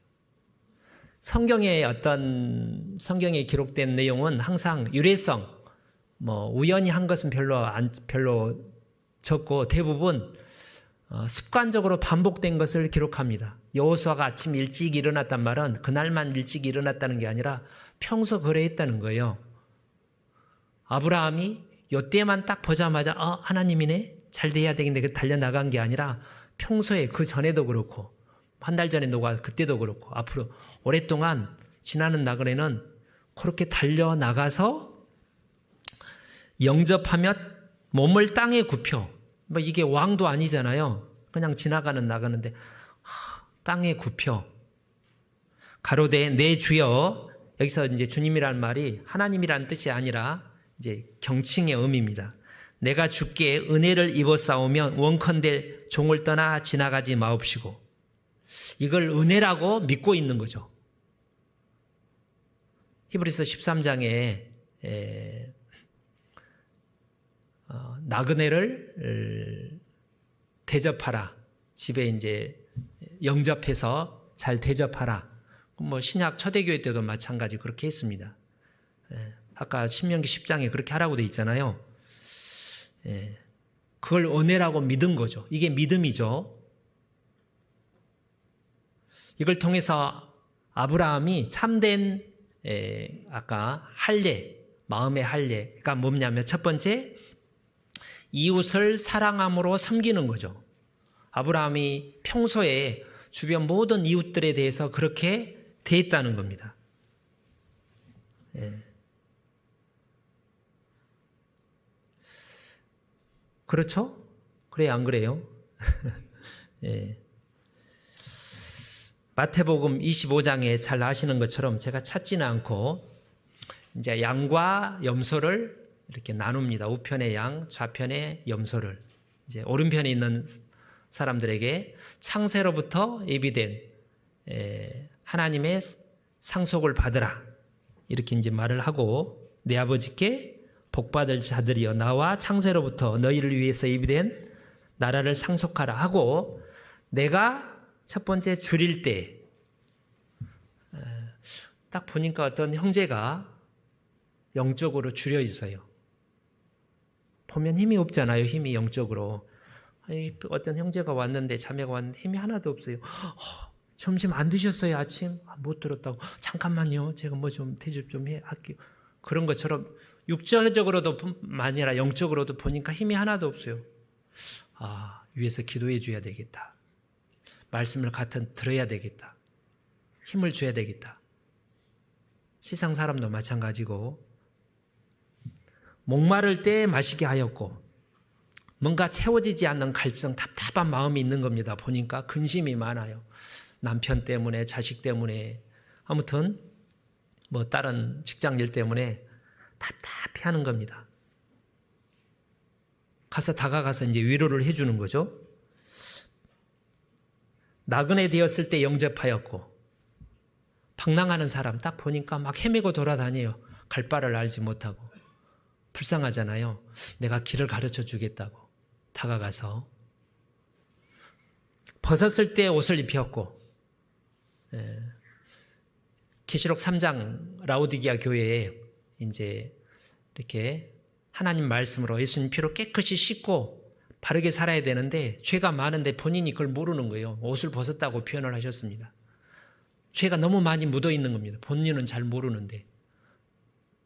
성경에 기록된 내용은 항상 유래성, 우연히 한 것은 별로 적고, 대부분 습관적으로 반복된 것을 기록합니다. 여호수아가 아침 일찍 일어났단 말은 그날만 일찍 일어났다는 게 아니라 평소 그래했다는 거예요. 아브라함이 요때만 딱 보자마자 하나님이네, 잘 돼야 되겠네, 달려나간 게 아니라 평소에 그 전에도 그렇고, 한 달 전에 그때도 그렇고, 앞으로 오랫동안 지나는 나그네는 그렇게 달려나가서 영접하며 몸을 땅에 굽혀, 이게 왕도 아니잖아요. 그냥 지나가는 나가는데 땅에 굽혀 가로되 내 주여, 여기서 이제 주님이라는 말이 하나님이라는 뜻이 아니라 이제 경칭의 의미입니다. 내가 주께 은혜를 입었사오면 원컨대 종을 떠나 지나가지 마옵시고. 이걸 은혜라고 믿고 있는 거죠. 히브리서 13장에 나그네를 대접하라. 집에 이제 영접해서 잘 대접하라. 뭐 신약 초대교회 때도 마찬가지 그렇게 했습니다. 아까 신명기 10장에 그렇게 하라고 돼 있잖아요. 그걸 은혜라고 믿은 거죠. 이게 믿음이죠. 이걸 통해서 아브라함이 참된 아까 할례, 마음의 할례. 그러니까 뭐냐면 첫 번째, 이웃을 사랑함으로 섬기는 거죠. 아브라함이 평소에 주변 모든 이웃들에 대해서 그렇게 대했다는 겁니다. 그렇죠? 그래, 안 그래요? 마태복음 25장에 잘 아시는 것처럼 제가 찾지는 않고 이제 양과 염소를 이렇게 나눕니다. 우편의 양, 좌편의 염소를. 이제 오른편에 있는 사람들에게 창세로부터 예비된 하나님의 상속을 받으라. 이렇게 이제 말을 하고, 내 아버지께 복받을 자들이여 나와 창세로부터 너희를 위해서 예비된 나라를 상속하라 하고, 내가 첫 번째 줄일 때 딱 보니까 어떤 형제가 영적으로 줄여 있어요. 보면 힘이 없잖아요. 힘이 영적으로. 어떤 형제가 왔는데, 자매가 왔는데 힘이 하나도 없어요. 점심 안 드셨어요? 아침? 못 들었다고. 잠깐만요. 제가 뭐 좀 대접 좀 할게요. 그런 것처럼 육체적으로도 아니라 영적으로도 보니까 힘이 하나도 없어요. 위에서 기도해 줘야 되겠다. 말씀을 들어야 되겠다. 힘을 줘야 되겠다. 세상 사람도 마찬가지고, 목마를 때 마시게 하였고, 뭔가 채워지지 않는 갈증, 답답한 마음이 있는 겁니다. 보니까 근심이 많아요. 남편 때문에, 자식 때문에, 아무튼 뭐 다른 직장일 때문에 답답해하는 겁니다. 다가가서 이제 위로를 해주는 거죠. 나그네 되었을 때 영접하였고, 방랑하는 사람 딱 보니까 막 헤매고 돌아다녀요. 갈 바를 알지 못하고. 불쌍하잖아요. 내가 길을 가르쳐 주겠다고 다가가서. 벗었을 때 옷을 입혔고, 계시록 3장 라오디게아 교회에 이제 이렇게 하나님 말씀으로 예수님 피로 깨끗이 씻고 바르게 살아야 되는데, 죄가 많은데 본인이 그걸 모르는 거예요. 옷을 벗었다고 표현을 하셨습니다. 죄가 너무 많이 묻어 있는 겁니다. 본인은 잘 모르는데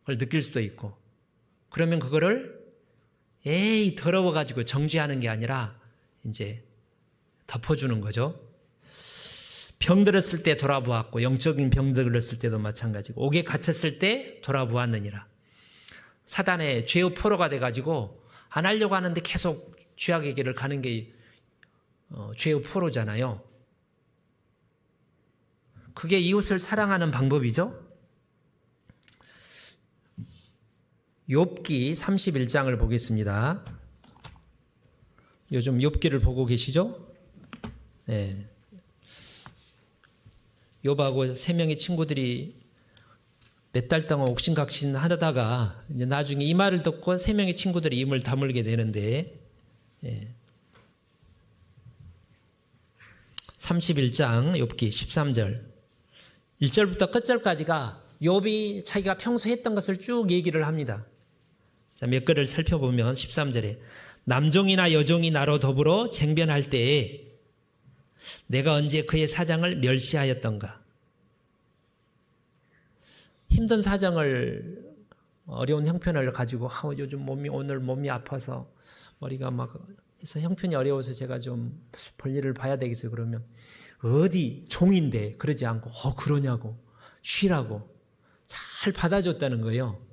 그걸 느낄 수도 있고. 그러면 그거를 더러워가지고 정죄하는 게 아니라 이제 덮어주는 거죠. 병 들었을 때 돌아보았고, 영적인 병 들었을 때도 마찬가지고, 옥에 갇혔을 때 돌아보았느니라. 사단의 죄의 포로가 돼가지고 안 하려고 하는데 계속 죄악의 길을 가는 게 죄의 포로잖아요. 그게 이웃을 사랑하는 방법이죠. 욥기 31장을 보겠습니다. 요즘 욥기를 보고 계시죠? 네. 욥하고 3명의 친구들이 몇 달 동안 옥신각신 하다가 이제 나중에 이 말을 듣고 3명의 친구들이 입을 다물게 되는데, 31장 욥기 13절 1절부터 끝절까지가 욥이 자기가 평소 했던 것을 쭉 얘기를 합니다. 자, 몇 글을 살펴보면 13절에 남종이나 여종이 나로 더불어 쟁변할 때에 내가 언제 그의 사장을 멸시하였던가. 힘든 사정을, 어려운 형편을 가지고 요즘 오늘 몸이 아파서 머리가 막 해서 형편이 어려워서 제가 좀 볼일을 봐야 되겠어요. 그러면 어디 종인데 그러지 않고 그러냐고 쉬라고 잘 받아줬다는 거예요.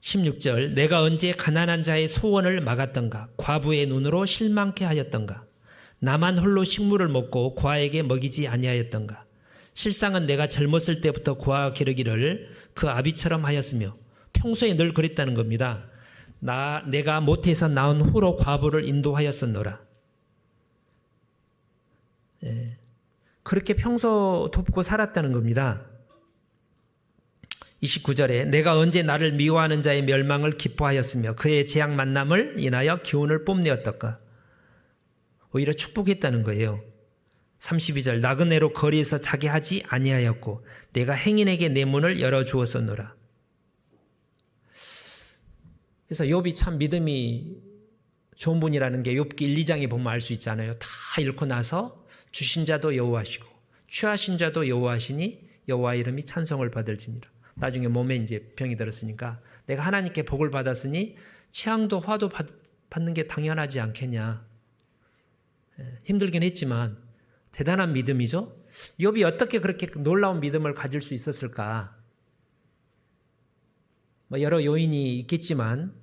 16절 내가 언제 가난한 자의 소원을 막았던가, 과부의 눈으로 실망케 하였던가, 나만 홀로 식물을 먹고 과에게 먹이지 아니하였던가. 실상은 내가 젊었을 때부터 고아 기르기를 그 아비처럼 하였으며 평소에 늘 그랬다는 겁니다. 내가 모태에서 나온 후로 과부를 인도하였었노라. 그렇게 평소 돕고 살았다는 겁니다. 29절에 내가 언제 나를 미워하는 자의 멸망을 기뻐하였으며 그의 재앙 만남을 인하여 기운을 뽐내었던가. 오히려 축복했다는 거예요. 32절 나그네로 거리에서 자게 하지 아니하였고 내가 행인에게 내 문을 열어주었었노라. 그래서 욥이 참 믿음이 좋은 분이라는 게 욥기 1, 2장에 보면 알 수 있잖아요. 다 잃고 나서 주신 자도 여호와시고 취하신 자도 여호와시니 여호와 이름이 찬송을 받을지니라. 나중에 몸에 이제 병이 들었으니까 내가 하나님께 복을 받았으니 취향도 화도 받는 게 당연하지 않겠냐. 힘들긴 했지만 대단한 믿음이죠. 욥이 어떻게 그렇게 놀라운 믿음을 가질 수 있었을까? 여러 요인이 있겠지만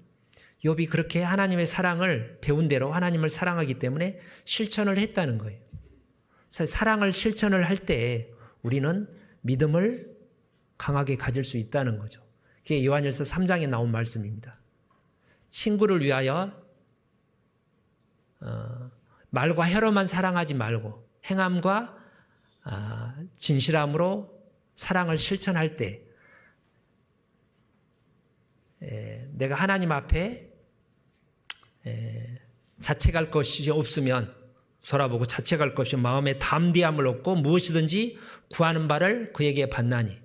욥이 그렇게 하나님의 사랑을 배운 대로 하나님을 사랑하기 때문에 실천을 했다는 거예요. 사랑을 실천을 할 때 우리는 믿음을 강하게 가질 수 있다는 거죠. 그게 요한일서 3장에 나온 말씀입니다. 친구를 위하여 말과 혀로만 사랑하지 말고 행함과 진실함으로 사랑을 실천할 때 내가 하나님 앞에 자책할 것이 없으면 돌아보고 자책할 것이 마음에 담대함을 얻고 무엇이든지 구하는 바를 그에게 받나니.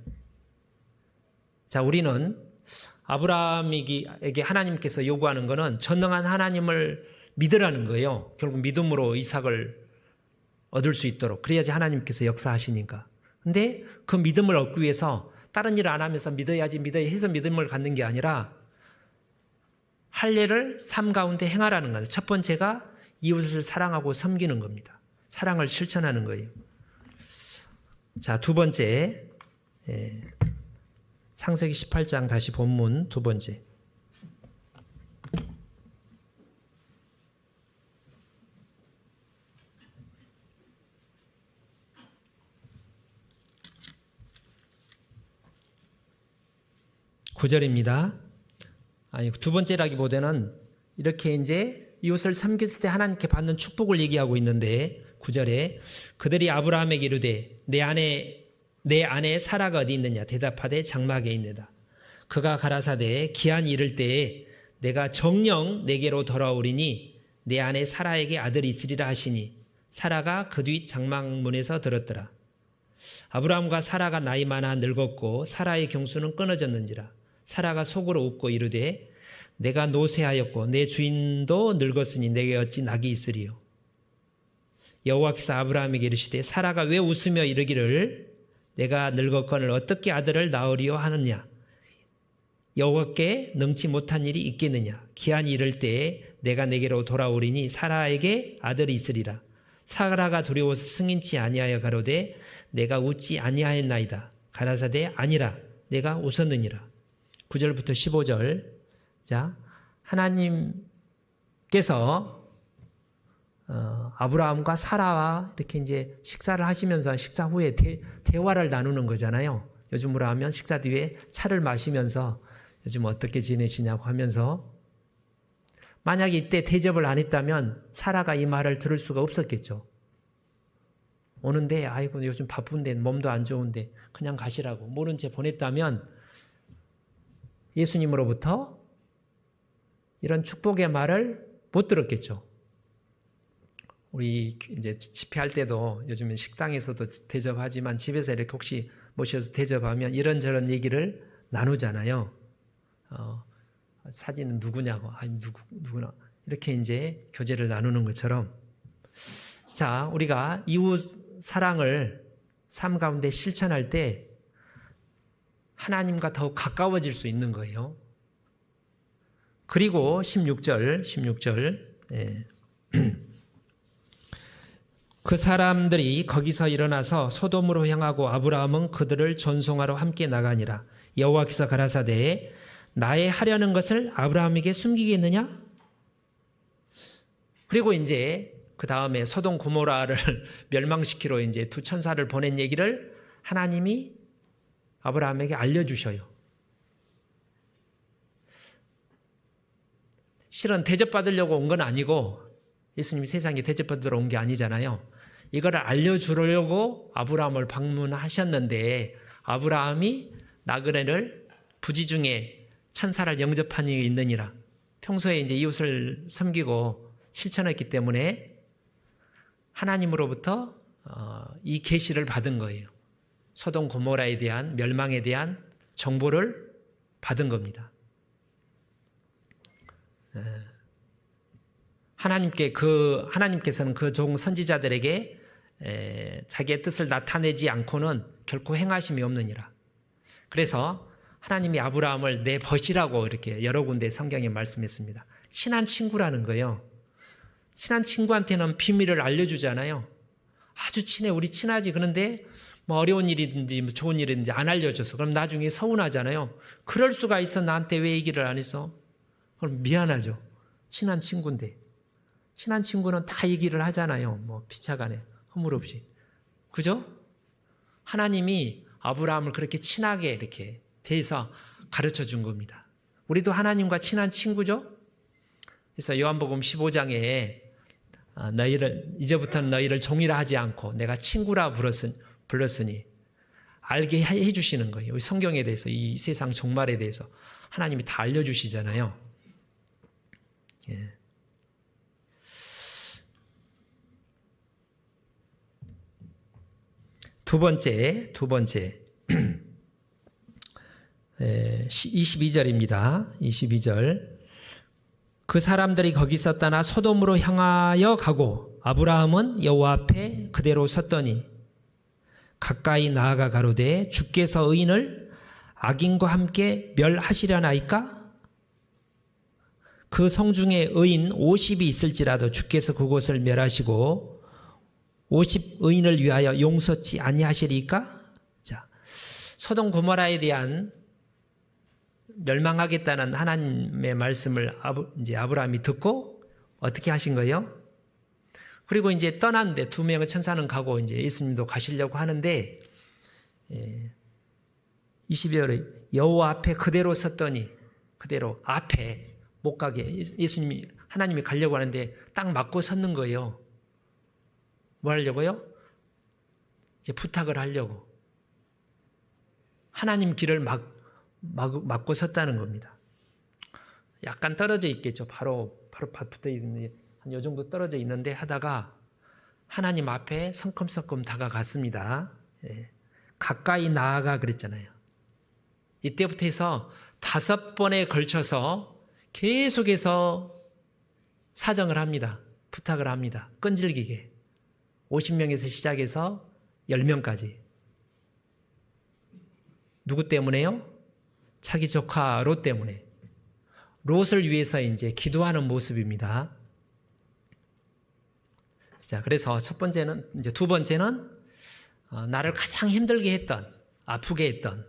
자, 우리는 아브라함에게 하나님께서 요구하는 것은 전능한 하나님을 믿으라는 거예요. 결국 믿음으로 이삭을 얻을 수 있도록. 그래야지 하나님께서 역사하시니까. 근데 그 믿음을 얻기 위해서 다른 일을 안 하면서 믿어야 해서 믿음을 갖는 게 아니라 할 일을 삶 가운데 행하라는 거예요. 첫 번째가 이웃을 사랑하고 섬기는 겁니다. 사랑을 실천하는 거예요. 자, 두 번째, 창세기 18장 다시 본문 두 번째. (9절입니다) 아니, 두 번째라기보다는 이렇게 이제 이웃을 섬겼을 때 하나님께 받는 축복을 얘기하고 있는데 9절에 그들이 아브라함에게 이르되 내 아내 사라가 어디 있느냐 대답하되 장막에 있느다. 그가 가라사대 기한이 이를 때에 내가 정녕 내게로 돌아오리니 내 아내 사라에게 아들이 있으리라 하시니 사라가 그 뒤 장막문에서 들었더라. 아브라함과 사라가 나이 많아 늙었고 사라의 경수는 끊어졌는지라. 사라가 속으로 웃고 이르되 내가 노쇠하였고 내 주인도 늙었으니 내게 어찌 낙이 있으리요. 여호와께서 아브라함에게 이르시되 사라가 왜 웃으며 이르기를 내가 늙었거늘 어떻게 아들을 낳으리요 하느냐. 여호와께 능치 못한 일이 있겠느냐. 기한이 이를 때에 내가 내게로 돌아오리니 사라에게 아들이 있으리라. 사라가 두려워서 승인치 아니하여 가로되 내가 웃지 아니하였나이다. 가라사대 아니라 내가 웃었느니라. 9절부터 15절. 자, 하나님께서 아브라함과 사라와 이렇게 이제 식사를 하시면서 식사 후에 대화를 나누는 거잖아요. 요즘으로 하면 식사 뒤에 차를 마시면서 요즘 어떻게 지내시냐고 하면서 만약에 이때 대접을 안 했다면 사라가 이 말을 들을 수가 없었겠죠. 오는데 아이고 요즘 바쁜데 몸도 안 좋은데 그냥 가시라고 모른 채 보냈다면 예수님으로부터 이런 축복의 말을 못 들었겠죠. 우리 이제 집회할 때도 요즘엔 식당에서도 대접하지만 집에서 이렇게 혹시 모셔서 대접하면 이런저런 얘기를 나누잖아요. 사진은 누구냐고, 아니 누구나 이렇게 이제 교제를 나누는 것처럼. 자, 우리가 이웃 사랑을 삶 가운데 실천할 때 하나님과 더욱 가까워질 수 있는 거예요. 그리고 16절. 그 사람들이 거기서 일어나서 소돔으로 향하고 아브라함은 그들을 전송하러 함께 나가니라. 여호와께서 가라사대 나의 하려는 것을 아브라함에게 숨기겠느냐? 그리고 이제 그 다음에 소돔 고모라를 멸망시키러 이제 두 천사를 보낸 얘기를 하나님이 아브라함에게 알려주셔요. 실은 대접받으려고 온 건 아니고 예수님이 세상에 대접받으러 온 게 아니잖아요. 이거를 알려주려고 아브라함을 방문하셨는데 아브라함이 나그네를 부지 중에 천사를 영접한 일이 있느니라. 평소에 이제 이웃을 섬기고 실천했기 때문에 하나님으로부터 이 계시를 받은 거예요. 소돔 고모라에 대한 멸망에 대한 정보를 받은 겁니다. 하나님께서는 그 종 선지자들에게 자기의 뜻을 나타내지 않고는 결코 행하심이 없느니라. 그래서 하나님이 아브라함을 내 벗이라고 이렇게 여러 군데 성경에 말씀했습니다. 친한 친구라는 거예요. 친한 친구한테는 비밀을 알려주잖아요. 아주 친해, 우리 친하지. 그런데 뭐 어려운 일이든지 뭐 좋은 일이든지 안 알려줘서 그럼 나중에 서운하잖아요. 그럴 수가 있어. 나한테 왜 얘기를 안 했어? 그럼 미안하죠. 친한 친구인데. 친한 친구는 다 얘기를 하잖아요. 뭐 피차간에 허물 없이. 그죠? 하나님이 아브라함을 그렇게 친하게 이렇게 대해서 가르쳐 준 겁니다. 우리도 하나님과 친한 친구죠? 그래서 요한복음 15장에 이제부터는 너희를 종이라 하지 않고 내가 친구라 불렀으니 알게 해주시는 거예요. 성경에 대해서, 이 세상 종말에 대해서 하나님이 다 알려주시잖아요. 예. 두 번째 22절입니다. 22절. 그 사람들이 거기서 떠나 소돔으로 향하여 가고 아브라함은 여호와 앞에 그대로 섰더니 가까이 나아가 가로되 주께서 의인을 악인과 함께 멸하시려나이까? 그 성중에 의인 50이 있을지라도 주께서 그곳을 멸하시고 50 의인을 위하여 용서치 아니하시리까? 자, 소돔 고모라에 대한 멸망하겠다는 하나님의 말씀을 이제 아브라함이 듣고 어떻게 하신 거예요? 그리고 이제 떠났는데 두 명의 천사는 가고 이제 예수님도 가시려고 하는데 22절에 여호와 앞에 그대로 섰더니 그대로 앞에 못 가게 예수님이 하나님이 가려고 하는데 딱 막고 섰는 거예요. 뭐 하려고요? 이제 부탁을 하려고. 하나님 길을 막고 섰다는 겁니다. 약간 떨어져 있겠죠. 바로 붙어 있는 한 요 정도 떨어져 있는데 하다가 하나님 앞에 성큼성큼 다가갔습니다. 예. 가까이 나아가 그랬잖아요. 이때부터 해서 5번에 걸쳐서 계속해서 사정을 합니다. 부탁을 합니다. 끈질기게. 50명에서 시작해서 10명까지. 누구 때문에요? 자기 조카 롯 때문에. 롯을 위해서 이제 기도하는 모습입니다. 자, 그래서 두 번째는 나를 가장 힘들게 했던, 아프게 했던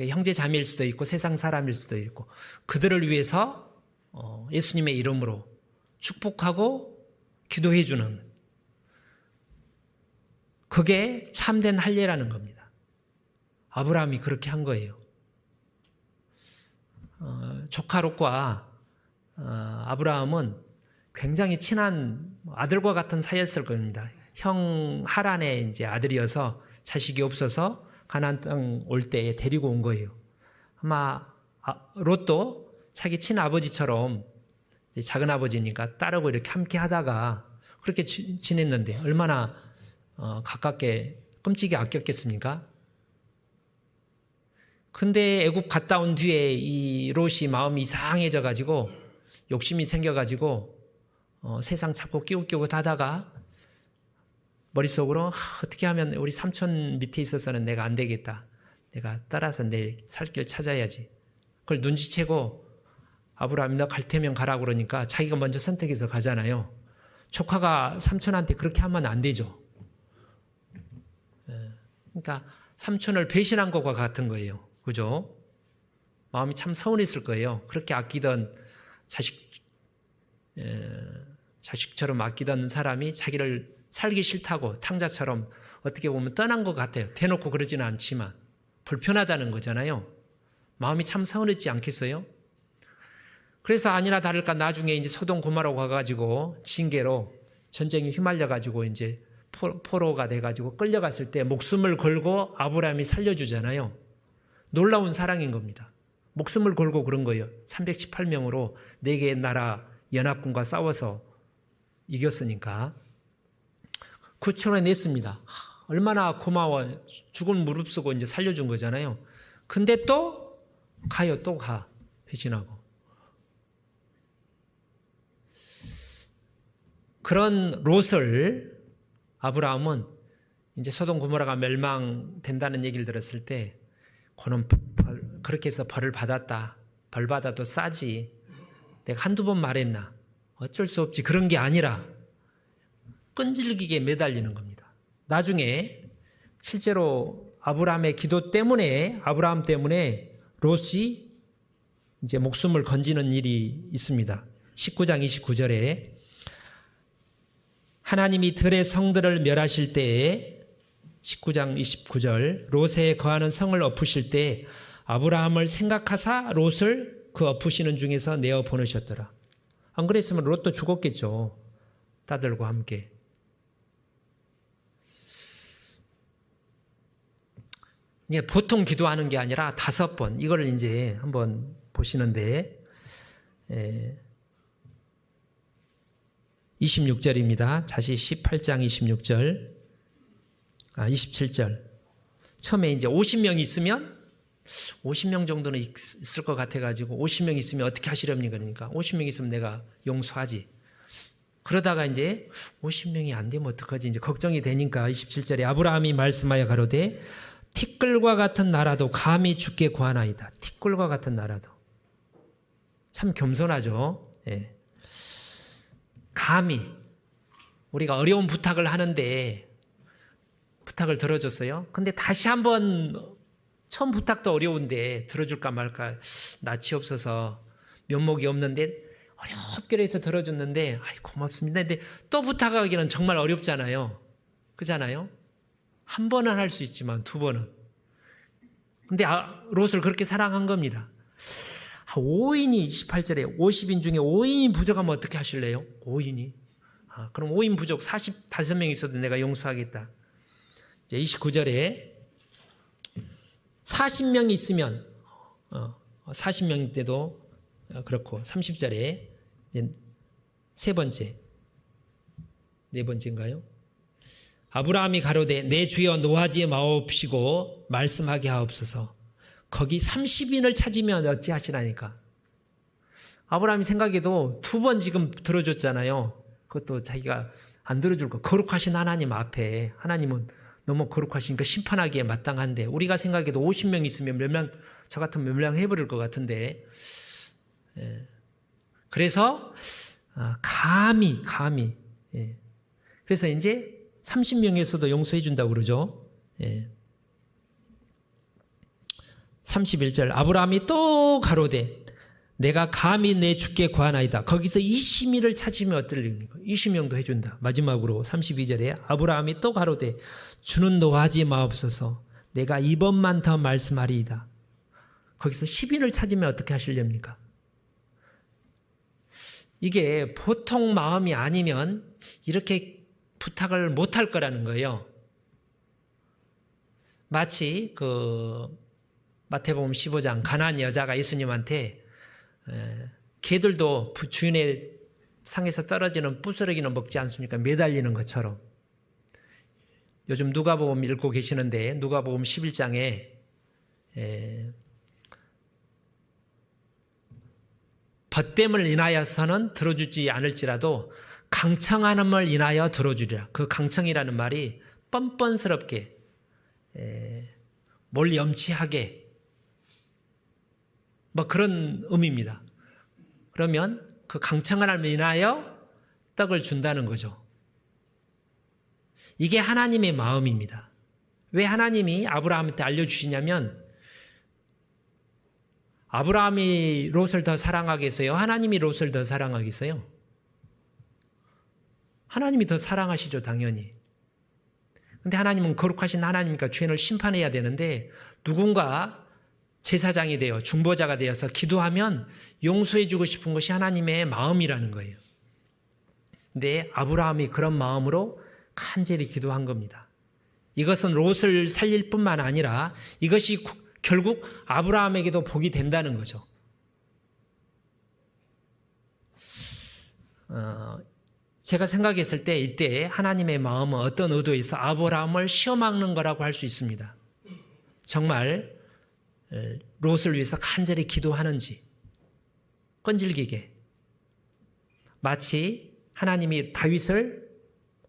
형제 자매일 수도 있고 세상 사람일 수도 있고 그들을 위해서 예수님의 이름으로 축복하고 기도해 주는 그게 참된 할례라는 겁니다. 아브라함이 그렇게 한 거예요. 조카 롯과 아브라함은 굉장히 친한 아들과 같은 사이였을 겁니다. 형 하란의 이제 아들이어서 자식이 없어서 가나안 땅 올 때 데리고 온 거예요. 아마 롯도 자기 친아버지처럼 작은 아버지니까 따르고 이렇게 함께 하다가 그렇게 지냈는데 얼마나 가깝게 끔찍이 아꼈겠습니까? 근데 애굽 갔다 온 뒤에 이 롯이 마음이 이상해져 가지고 욕심이 생겨 가지고 세상 자꾸 끼웃끼웃 하다가 머릿속으로 어떻게 하면 우리 삼촌 밑에 있어서는 내가 안 되겠다. 내가 따라서 내 살 길 찾아야지. 그걸 눈치채고 아브라함이 너 갈 테면 가라고 그러니까 자기가 먼저 선택해서 가잖아요. 조카가 삼촌한테 그렇게 하면 안 되죠. 그러니까 삼촌을 배신한 것과 같은 거예요. 그죠? 마음이 참 서운했을 거예요. 그렇게 아끼던 자식처럼 아끼던 사람이 자기를 살기 싫다고 탕자처럼 어떻게 보면 떠난 것 같아요. 대놓고 그러지는 않지만 불편하다는 거잖아요. 마음이 참 서운했지 않겠어요? 그래서 아니나 다를까 나중에 이제 소돔 고모라고 가가지고 징계로 전쟁에 휘말려가지고 이제 포로가 돼가지고 끌려갔을 때 목숨을 걸고 아브라함이 살려주잖아요. 놀라운 사랑인 겁니다. 목숨을 걸고 그런 거예요. 318명으로 4개의 나라 연합군과 싸워서 이겼으니까 구출해 냈습니다. 얼마나 고마워. 죽은 무릅쓰고 이제 살려준 거잖아요. 근데 또 가요. 또 가. 배신하고. 그런 롯을 아브라함은 이제 소돔 고모라가 멸망된다는 얘기를 들었을 때 그는 그렇게 해서 벌을 받았다. 벌 받아도 싸지. 내가 한두 번 말했나. 어쩔 수 없지. 그런 게 아니라 끈질기게 매달리는 겁니다. 나중에 실제로 아브라함의 기도 때문에 아브라함 때문에 롯이 이제 목숨을 건지는 일이 있습니다. 19장 29절에 하나님이 들의 성들을 멸하실 때에 19장 29절 롯에 거하는 성을 엎으실 때 아브라함을 생각하사 롯을 그 엎으시는 중에서 내어 보내셨더라. 안 그랬으면 롯도 죽었겠죠. 딸들과 함께. 이제 보통 기도하는 게 아니라 5번 이걸 이제 한번 보시는데 26절입니다. 다시 18장 26절 27절 처음에 이제 50명 있으면 50명 정도는 있을 것 같아가지고 50명 있으면 어떻게 하시렵니까? 그러니까 50명 있으면 내가 용서하지. 그러다가 이제 50명이 안 되면 어떡하지? 이제 걱정이 되니까 27절에 아브라함이 말씀하여 가로되 티끌과 같은 나라도 감히 주께 구하나이다. 티끌과 같은 나라도. 참 겸손하죠. 예. 감히 우리가 어려운 부탁을 하는데 부탁을 들어줬어요. 근데 다시 한번 처음 부탁도 어려운데 들어줄까 말까 낯이 없어서 면목이 없는데 어렵게 해서 들어줬는데 아이 고맙습니다. 근데 또 부탁하기는 정말 어렵잖아요. 그잖아요. 한 번은 할 수 있지만 2번은. 근데 롯을 그렇게 사랑한 겁니다. 5인이 28절에 50인 중에 5인이 부족하면 어떻게 하실래요? 5인이. 그럼 5인 부족 45명 있어도 내가 용서하겠다. 이제 29절에 40명이 있으면 40명 때도 그렇고 30절에 세 번째 네 번째인가요? 아브라함이 가로되 내 주여 노하지 마옵시고 말씀하게 하옵소서. 거기 30인을 찾으면 어찌하시나니까. 아브라함이 생각해도 2번 지금 들어줬잖아요. 그것도 자기가 안 들어줄 거. 거룩하신 하나님 앞에 하나님은 너무 거룩하시니까 심판하기에 마땅한데 우리가 생각해도 50명 있으면 저 같으면 멸망해버릴 것 같은데 그래서 감히 그래서 이제 30명에서도 용서해 준다고 그러죠. 31절 아브라함이 또 가로되 내가 감히 내 주께 구하나이다. 거기서 20인을 찾으면 어떨립니까? 20명도 해준다. 마지막으로 32절에 아브라함이 또 가로되 주는 노하지 마옵소서. 내가 이번만 더 말씀하리이다. 거기서 10인을 찾으면 어떻게 하시렵니까? 이게 보통 마음이 아니면 이렇게 부탁을 못할 거라는 거예요. 마치 마태복음 15장 가나안 여자가 예수님한테 개들도 주인의 상에서 떨어지는 부스러기는 먹지 않습니까? 매달리는 것처럼. 요즘 누가복음 읽고 계시는데 누가복음 11장에 벗됨을 인하여서는 들어주지 않을지라도 강청하는을 인하여 들어주리라. 그 강청이라는 말이 뻔뻔스럽게 뭘 염치하게 뭐 그런 의미입니다. 그러면 그 강청함을 인하여 떡을 준다는 거죠. 이게 하나님의 마음입니다. 왜 하나님이 아브라함한테 알려주시냐면 아브라함이 롯을 더 사랑하겠어요? 하나님이 롯을 더 사랑하겠어요? 하나님이 더 사랑하시죠, 당연히. 근데 하나님은 거룩하신 하나님이니까 죄인을 심판해야 되는데 누군가 제사장이 되어 중보자가 되어서 기도하면 용서해 주고 싶은 것이 하나님의 마음이라는 거예요. 근데 아브라함이 그런 마음으로 간절히 기도한 겁니다. 이것은 롯을 살릴 뿐만 아니라 이것이 결국 아브라함에게도 복이 된다는 거죠. 제가 생각했을 때 이때 하나님의 마음은 어떤 의도에서 아브라함을 시험하는 거라고 할 수 있습니다. 정말 롯을 위해서 간절히 기도하는지 끈질기게 마치 하나님이 다윗을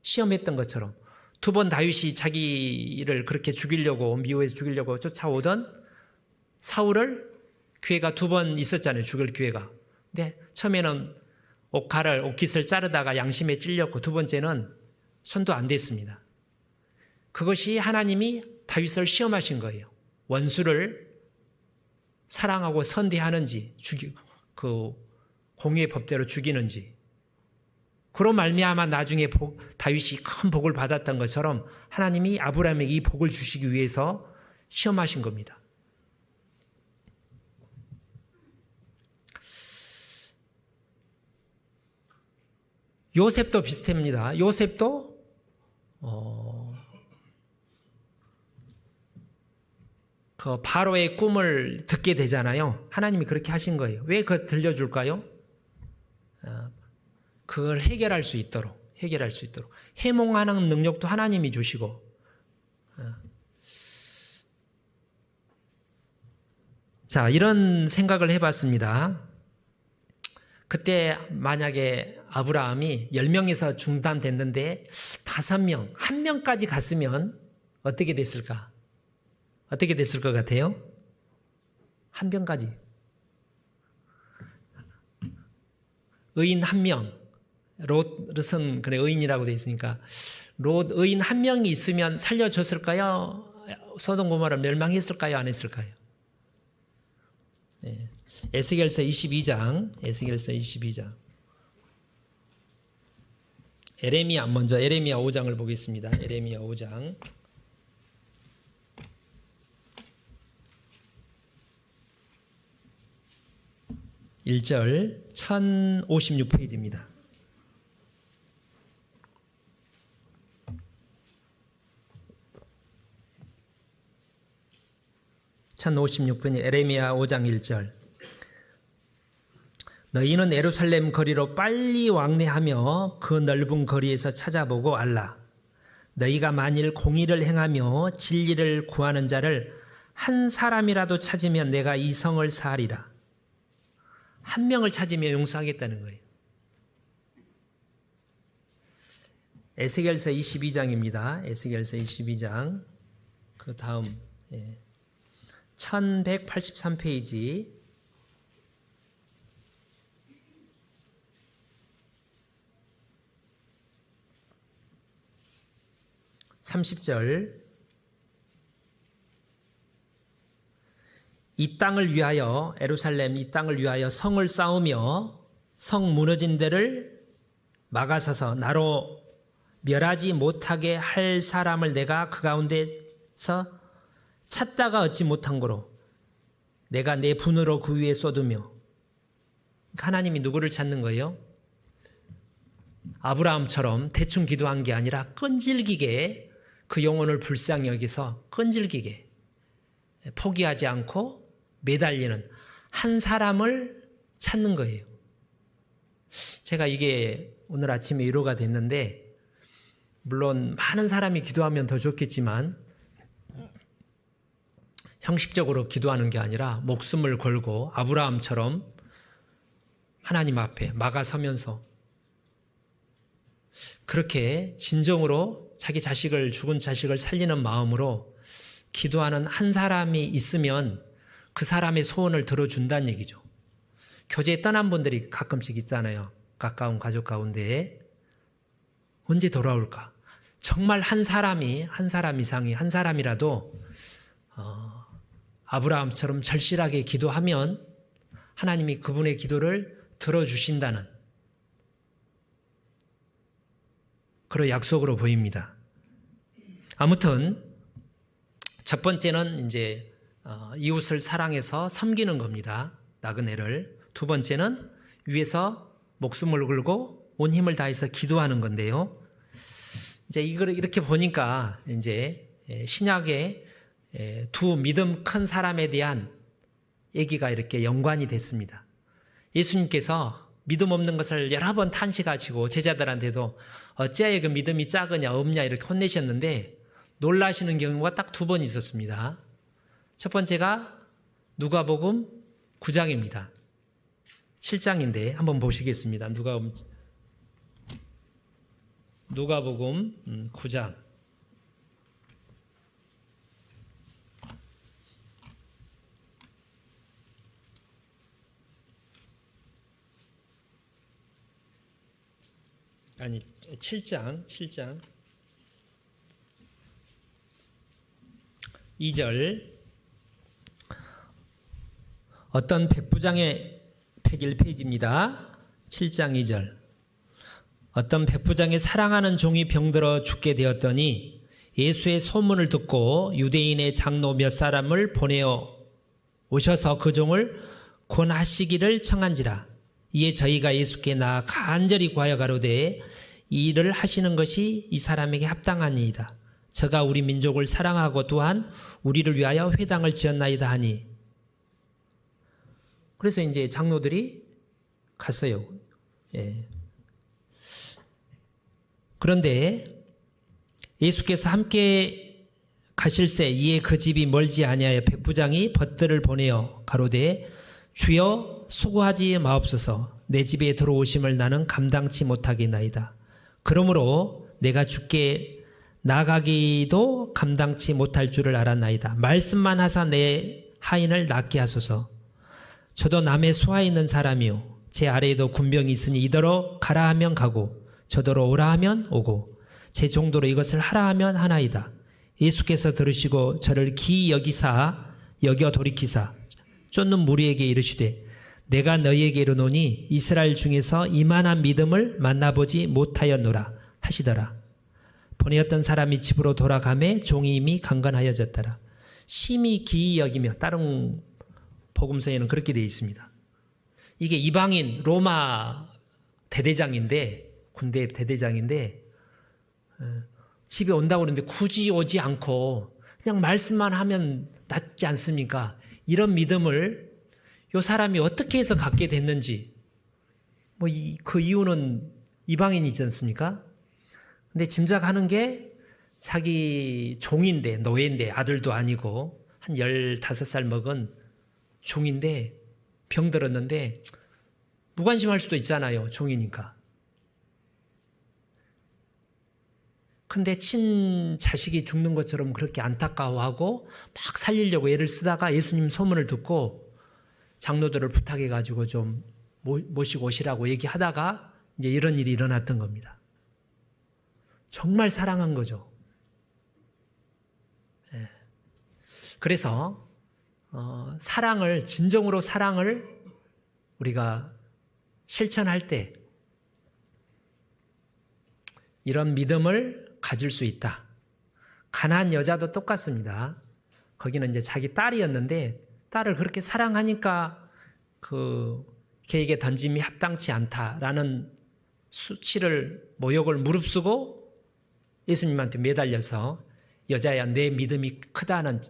시험했던 것처럼 두 번 다윗이 자기를 그렇게 죽이려고 미워해서 죽이려고 쫓아오던 사울을 기회가 두 번 있었잖아요. 죽일 기회가. 근데 처음에는 옷깃을 자르다가 양심에 찔렸고 두 번째는 손도 안 댔습니다. 그것이 하나님이 다윗을 시험하신 거예요. 원수를 사랑하고 선대하는지 그 공의의 법대로 죽이는지. 그로 말미암아 나중에 다윗이 큰 복을 받았던 것처럼 하나님이 아브라함에게 이 복을 주시기 위해서 시험하신 겁니다. 요셉도 비슷합니다. 요셉도 그 바로의 꿈을 듣게 되잖아요. 하나님이 그렇게 하신 거예요. 왜 그걸 들려줄까요? 그걸 해결할 수 있도록 해몽하는 능력도 하나님이 주시고 자, 이런 생각을 해봤습니다. 그때 만약에 아브라함이 10명에서 중단됐는데 5명, 1명까지 갔으면 어떻게 됐을까? 어떻게 됐을 것 같아요? 1명까지. 의인 1명. 롯은 그래 의인이라고 되어 있으니까 롯 의인 1명이 있으면 살려줬을까요? 소돔 고모라 멸망했을까요? 안 했을까요? 네. 에스겔서 22장. 에레미야 5장을 보겠습니다. 에레미야 5장. 1절 1056페이지입니다. (1056편) 에레미야 5장 1절. 너희는 예루살렘 거리로 빨리 왕래하며 그 넓은 거리에서 찾아보고 알라. 너희가 만일 공의를 행하며 진리를 구하는 자를 한 사람이라도 찾으면 내가 이 성을 사하리라. 1명을 찾으면 용서하겠다는 거예요. 에스겔서 22장입니다. 에스겔서 22장. 그 다음 1183페이지. 30절. 이 땅을 위하여 예루살렘 이 땅을 위하여 성을 쌓으며 성 무너진 데를 막아서서 나로 멸하지 못하게 할 사람을 내가 그 가운데서 찾다가 얻지 못한 거로 내가 내 분으로 그 위에 쏟으며. 하나님이 누구를 찾는 거예요? 아브라함처럼 대충 기도한 게 아니라 끈질기게 그 영혼을 불쌍히 여기서 끈질기게 포기하지 않고 매달리는 한 사람을 찾는 거예요. 제가 이게 오늘 아침에 위로가 됐는데, 물론 많은 사람이 기도하면 더 좋겠지만 형식적으로 기도하는 게 아니라 목숨을 걸고 아브라함처럼 하나님 앞에 막아서면서 그렇게 진정으로 자기 죽은 자식을 살리는 마음으로 기도하는 한 사람이 있으면 그 사람의 소원을 들어준다는 얘기죠. 교제에 떠난 분들이 가끔씩 있잖아요. 가까운 가족 가운데 언제 돌아올까? 정말 한 사람 이상이 한 사람이라도 아브라함처럼 절실하게 기도하면 하나님이 그분의 기도를 들어주신다는 그런 약속으로 보입니다. 아무튼 첫 번째는 이제 이웃을 사랑해서 섬기는 겁니다. 나그네를. 두 번째는 위에서 목숨을 걸고 온 힘을 다해서 기도하는 건데요. 이제 이걸 이렇게 보니까 이제 신약의 두 믿음 큰 사람에 대한 얘기가 이렇게 연관이 됐습니다. 예수님께서 믿음 없는 것을 여러 번 탄식하시고 제자들한테도 어찌하여 그 믿음이 작으냐 없냐 이렇게 혼내셨는데 놀라시는 경우가 딱 두 번 있었습니다. 첫 번째가 누가복음 9장입니다. 7장인데 한번 보시겠습니다. 누가복음 9장. 아니 7장 2절. 어떤 백부장의 101페이지입니다. 7장 2절. 어떤 백부장의 사랑하는 종이 병들어 죽게 되었더니 예수의 소문을 듣고 유대인의 장로 몇 사람을 보내어 오셔서 그 종을 권하시기를 청한지라. 이에 저희가 예수께 나아 간절히 구하여 가로되 이 일을 하시는 것이 이 사람에게 합당하니이다. 저가 우리 민족을 사랑하고 또한 우리를 위하여 회당을 지었나이다 하니. 그래서 이제 장로들이 갔어요. 예. 그런데 예수께서 함께 가실새 이에 그 집이 멀지 아니하여 백부장이 벗들을 보내어 가로되 주여 수고하지 마옵소서. 내 집에 들어오심을 나는 감당치 못하겠나이다. 그러므로 내가 주께 나가기도 감당치 못할 줄을 알았나이다. 말씀만 하사 내 하인을 낫게 하소서. 저도 남의 수하에 있는 사람이요 제 아래에도 군병이 있으니 이더러 가라 하면 가고 저더러 오라 하면 오고 제 정도로 이것을 하라 하면 하나이다. 예수께서 들으시고 저를 기이 여겨 돌이키사 쫓는 무리에게 이르시되 내가 너희에게 이르노니 이스라엘 중에서 이만한 믿음을 만나보지 못하였노라 하시더라. 보내었던 사람이 집으로 돌아가매 종이 이미 강건하여졌더라. 심히 기이 여기며, 다른 복음서에는 그렇게 되어 있습니다. 이게 이방인 로마 대대장인데, 군대 대대장인데 집에 온다고 그러는데 굳이 오지 않고 그냥 말씀만 하면 낫지 않습니까? 이런 믿음을 이 사람이 어떻게 해서 갖게 됐는지, 그 이유는 이방인이지 않습니까? 근데 짐작하는 게 자기 종인데, 노예인데, 아들도 아니고 한 15살 먹은 종인데 병들었는데 무관심할 수도 있잖아요. 종이니까. 근데 친자식이 죽는 것처럼 그렇게 안타까워하고 막 살리려고 애를 쓰다가 예수님 소문을 듣고 장로들을 부탁해가지고 좀 모시고 오시라고 얘기하다가 이제 이런 일이 일어났던 겁니다. 정말 사랑한 거죠. 그래서 진정으로 사랑을 우리가 실천할 때 이런 믿음을 가질 수 있다. 가나안 여자도 똑같습니다. 거기는 이제 자기 딸이었는데 딸을 그렇게 사랑하니까 걔에게 던짐이 합당치 않다라는 모욕을 무릅쓰고 예수님한테 매달려서 여자야 내 믿음이 크다는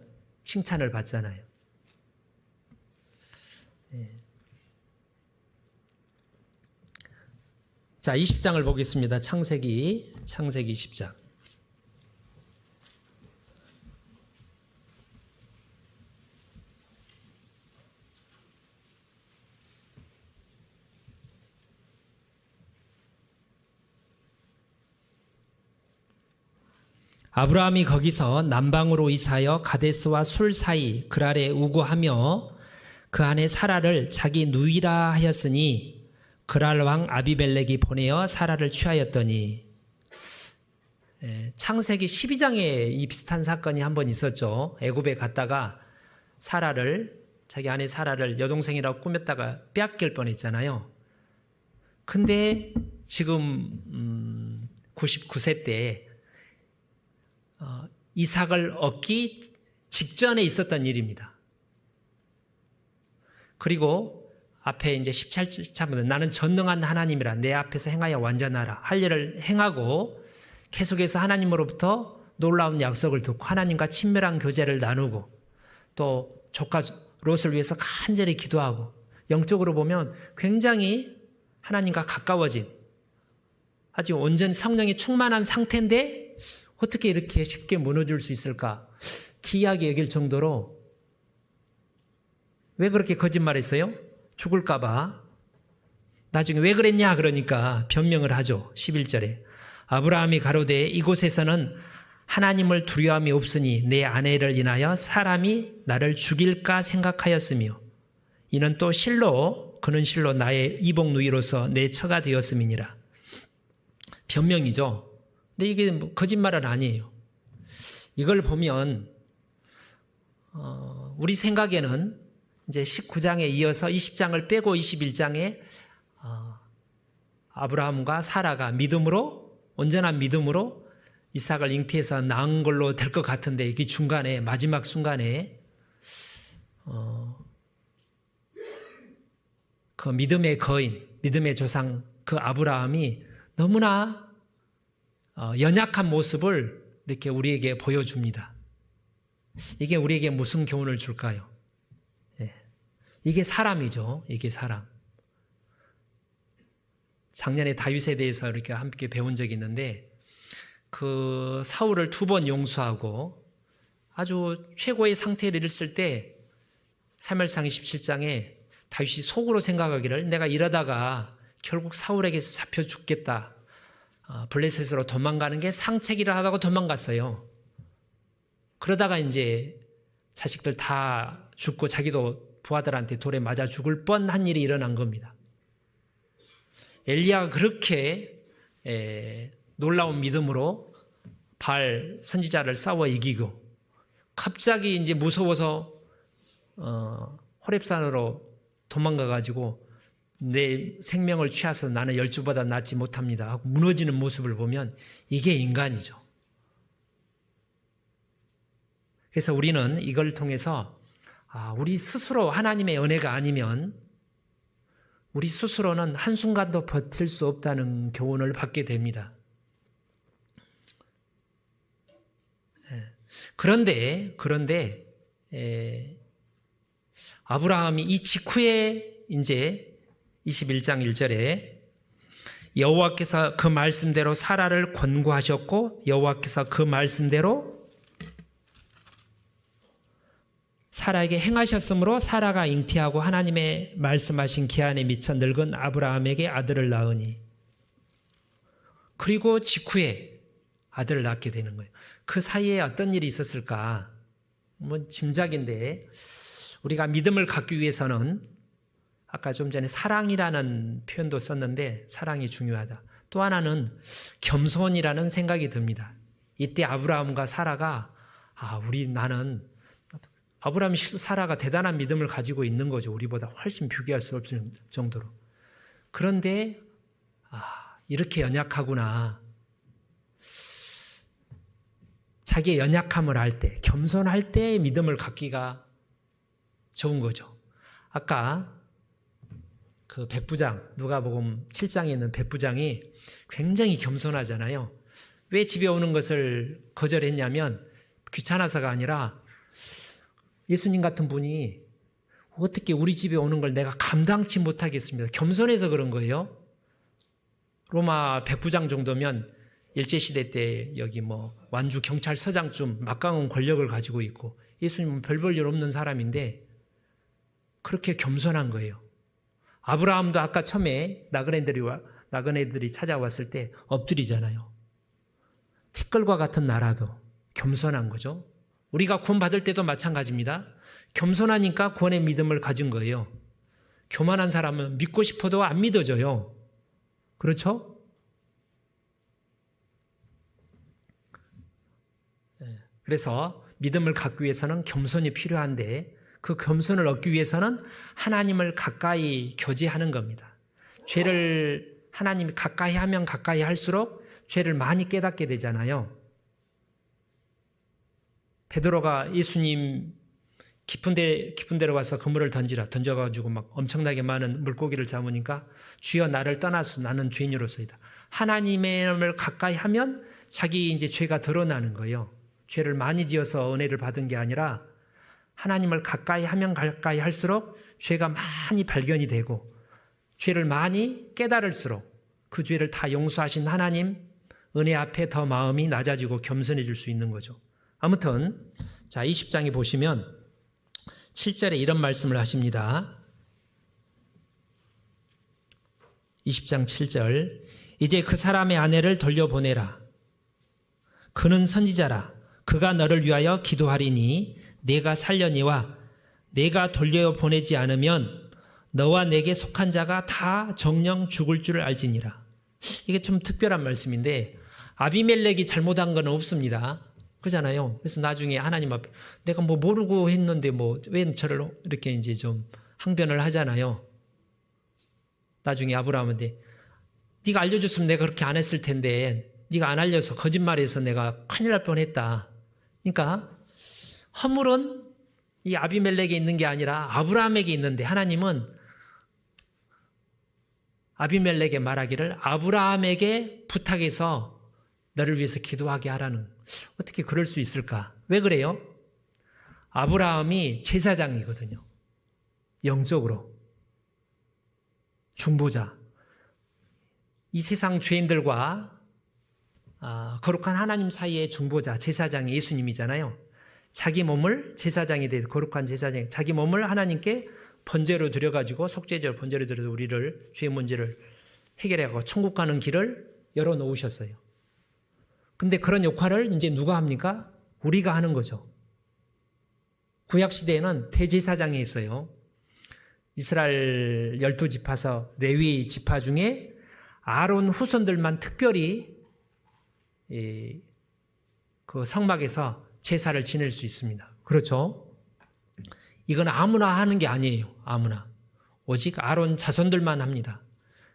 칭찬을 받잖아요. 네. 자, 20장을 보겠습니다. 창세기 20장. 아브라함이 거기서 남방으로 이사하여 가데스와 술 사이 그랄에 우거하며 그 안에 사라를 자기 누이라 하였으니 그랄 왕 아비멜렉이 보내어 사라를 취하였더니. 창세기 12장에 이 비슷한 사건이 한 번 있었죠. 애굽에 갔다가 자기 아내 사라를 여동생이라고 꾸몄다가 빼앗길 뻔했잖아요. 근데 지금 99세 때 이삭을 얻기 직전에 있었던 일입니다. 그리고 앞에 이제 17절부터 나는 전능한 하나님이라 내 앞에서 행하여 완전하라 할 일을 행하고 계속해서 하나님으로부터 놀라운 약속을 듣고 하나님과 친밀한 교제를 나누고 또 조카 롯을 위해서 간절히 기도하고 영적으로 보면 굉장히 하나님과 가까워진 아주 온전히 성령이 충만한 상태인데 어떻게 이렇게 쉽게 무너질 수 있을까? 기이하게 여길 정도로 왜 그렇게 거짓말했어요? 죽을까 봐. 나중에 왜 그랬냐 그러니까 변명을 하죠. 11절에 아브라함이 가로되 이곳에서는 하나님을 두려움이 없으니 내 아내를 인하여 사람이 나를 죽일까 생각하였으며 이는 또 실로 그는 실로 나의 이복 누이로서 내 처가 되었음이니라. 변명이죠. 근데 이게 뭐 거짓말은 아니에요. 이걸 보면 우리 생각에는 이제 19장에 이어서 20장을 빼고 21장에 아브라함과 사라가 믿음으로 온전한 믿음으로 이삭을 잉태해서 낳은 걸로 될 것 같은데 이게 중간에 마지막 순간에 그 믿음의 거인, 믿음의 조상 그 아브라함이 너무나 연약한 모습을 이렇게 우리에게 보여줍니다. 이게 우리에게 무슨 교훈을 줄까요? 이게 사람이죠. 이게 사람. 작년에 다윗에 대해서 이렇게 함께 배운 적이 있는데 그 사울을 2번 용서하고 아주 최고의 상태를 이뤘을 때 사무엘상 27장에 다윗이 속으로 생각하기를 내가 이러다가 결국 사울에게 잡혀 죽겠다. 블레셋으로 도망가는 게 상책이라 하다고 도망갔어요. 그러다가 이제 자식들 다 죽고 자기도 부하들한테 돌에 맞아 죽을 뻔한 일이 일어난 겁니다. 엘리야가 그렇게 놀라운 믿음으로 바알 선지자를 싸워 이기고 갑자기 이제 무서워서 호렙산으로 도망가가지고 내 생명을 취하서 나는 열주보다 낫지 못합니다 하고 무너지는 모습을 보면 이게 인간이죠. 그래서 우리는 이걸 통해서 우리 스스로 하나님의 은혜가 아니면 우리 스스로는 한순간도 버틸 수 없다는 교훈을 받게 됩니다. 그런데 아브라함이 이 직후에 이제 21장 1절에 여호와께서 그 말씀대로 사라를 권고하셨고 여호와께서 그 말씀대로 사라에게 행하셨으므로 사라가 잉태하고 하나님의 말씀하신 기한에 미쳐 늙은 아브라함에게 아들을 낳으니 그리고 직후에 아들을 낳게 되는 거예요. 그 사이에 어떤 일이 있었을까? 뭐 짐작인데 우리가 믿음을 갖기 위해서는 아까 좀 전에 사랑이라는 표현도 썼는데 사랑이 중요하다. 또 하나는 겸손이라는 생각이 듭니다. 이때 아브라함과 사라가 아브라함 사라가 대단한 믿음을 가지고 있는 거죠. 우리보다 훨씬 비교할 수 없을 정도로. 그런데 이렇게 연약하구나. 자기의 연약함을 알 때, 겸손할 때 믿음을 갖기가 좋은 거죠. 아까 그 백부장, 누가복음 7장에 있는 백부장이 굉장히 겸손하잖아요. 왜 집에 오는 것을 거절했냐면 귀찮아서가 아니라 예수님 같은 분이 어떻게 우리 집에 오는 걸 내가 감당치 못하겠습니다. 겸손해서 그런 거예요. 로마 백부장 정도면 일제시대 때 여기 완주 경찰서장쯤 막강한 권력을 가지고 있고 예수님은 별 볼 일 없는 사람인데 그렇게 겸손한 거예요. 아브라함도 아까 처음에 나그네들이 찾아왔을 때 엎드리잖아요. 티끌과 같은 나라도 겸손한 거죠. 우리가 구원받을 때도 마찬가지입니다. 겸손하니까 구원의 믿음을 가진 거예요. 교만한 사람은 믿고 싶어도 안 믿어져요. 그렇죠? 그래서 믿음을 갖기 위해서는 겸손이 필요한데 그 겸손을 얻기 위해서는 하나님을 가까이 교제하는 겁니다. 죄를 하나님이 가까이 하면 가까이 할수록 죄를 많이 깨닫게 되잖아요. 베드로가 예수님 깊은 데로 와서 그물을 던져가지고 막 엄청나게 많은 물고기를 잡으니까 주여 나를 떠나서 나는 죄인으로서이다. 하나님을 가까이 하면 자기 이제 죄가 드러나는 거예요. 죄를 많이 지어서 은혜를 받은 게 아니라 하나님을 가까이 하면 가까이 할수록 죄가 많이 발견이 되고 죄를 많이 깨달을수록 그 죄를 다 용서하신 하나님 은혜 앞에 더 마음이 낮아지고 겸손해질 수 있는 거죠. 아무튼 자 20장에 보시면 7절에 이런 말씀을 하십니다. 20장 7절 이제 그 사람의 아내를 돌려보내라. 그는 선지자라. 그가 너를 위하여 기도하리니 내가 살려니와 내가 돌려보내지 않으면 너와 내게 속한 자가 다 정령 죽을 줄 알지니라. 이게 좀 특별한 말씀인데 아비멜렉이 잘못한 건 없습니다. 그렇잖아요. 그래서 나중에 하나님 앞에 내가 뭐 모르고 했는데 뭐 왜 저를 이렇게 이제 좀 항변을 하잖아요. 나중에 아브라함한테 네가 알려줬으면 내가 그렇게 안 했을 텐데 네가 안 알려서 거짓말해서 내가 큰일 날 뻔했다. 그러니까 허물은 이 아비멜렉에 있는 게 아니라 아브라함에게 있는데 하나님은 아비멜렉에 말하기를 아브라함에게 부탁해서 너를 위해서 기도하게 하라는. 어떻게 그럴 수 있을까? 왜 그래요? 아브라함이 제사장이거든요. 영적으로. 중보자. 이 세상 죄인들과 거룩한 하나님 사이의 중보자, 제사장이 예수님이잖아요. 자기 몸을 제사장이 돼서 거룩한 제사장, 자기 몸을 하나님께 번제로 드려가지고 속죄제로 번제로 드려서 우리를 죄의 문제를 해결하고 천국 가는 길을 열어놓으셨어요. 근데 그런 역할을 이제 누가 합니까? 우리가 하는 거죠. 구약시대에는 대제사장이 있어요. 이스라엘 12지파서 레위 지파 중에 아론 후손들만 특별히 그 성막에서 제사를 지낼 수 있습니다. 그렇죠? 이건 아무나 하는 게 아니에요. 아무나. 오직 아론 자손들만 합니다.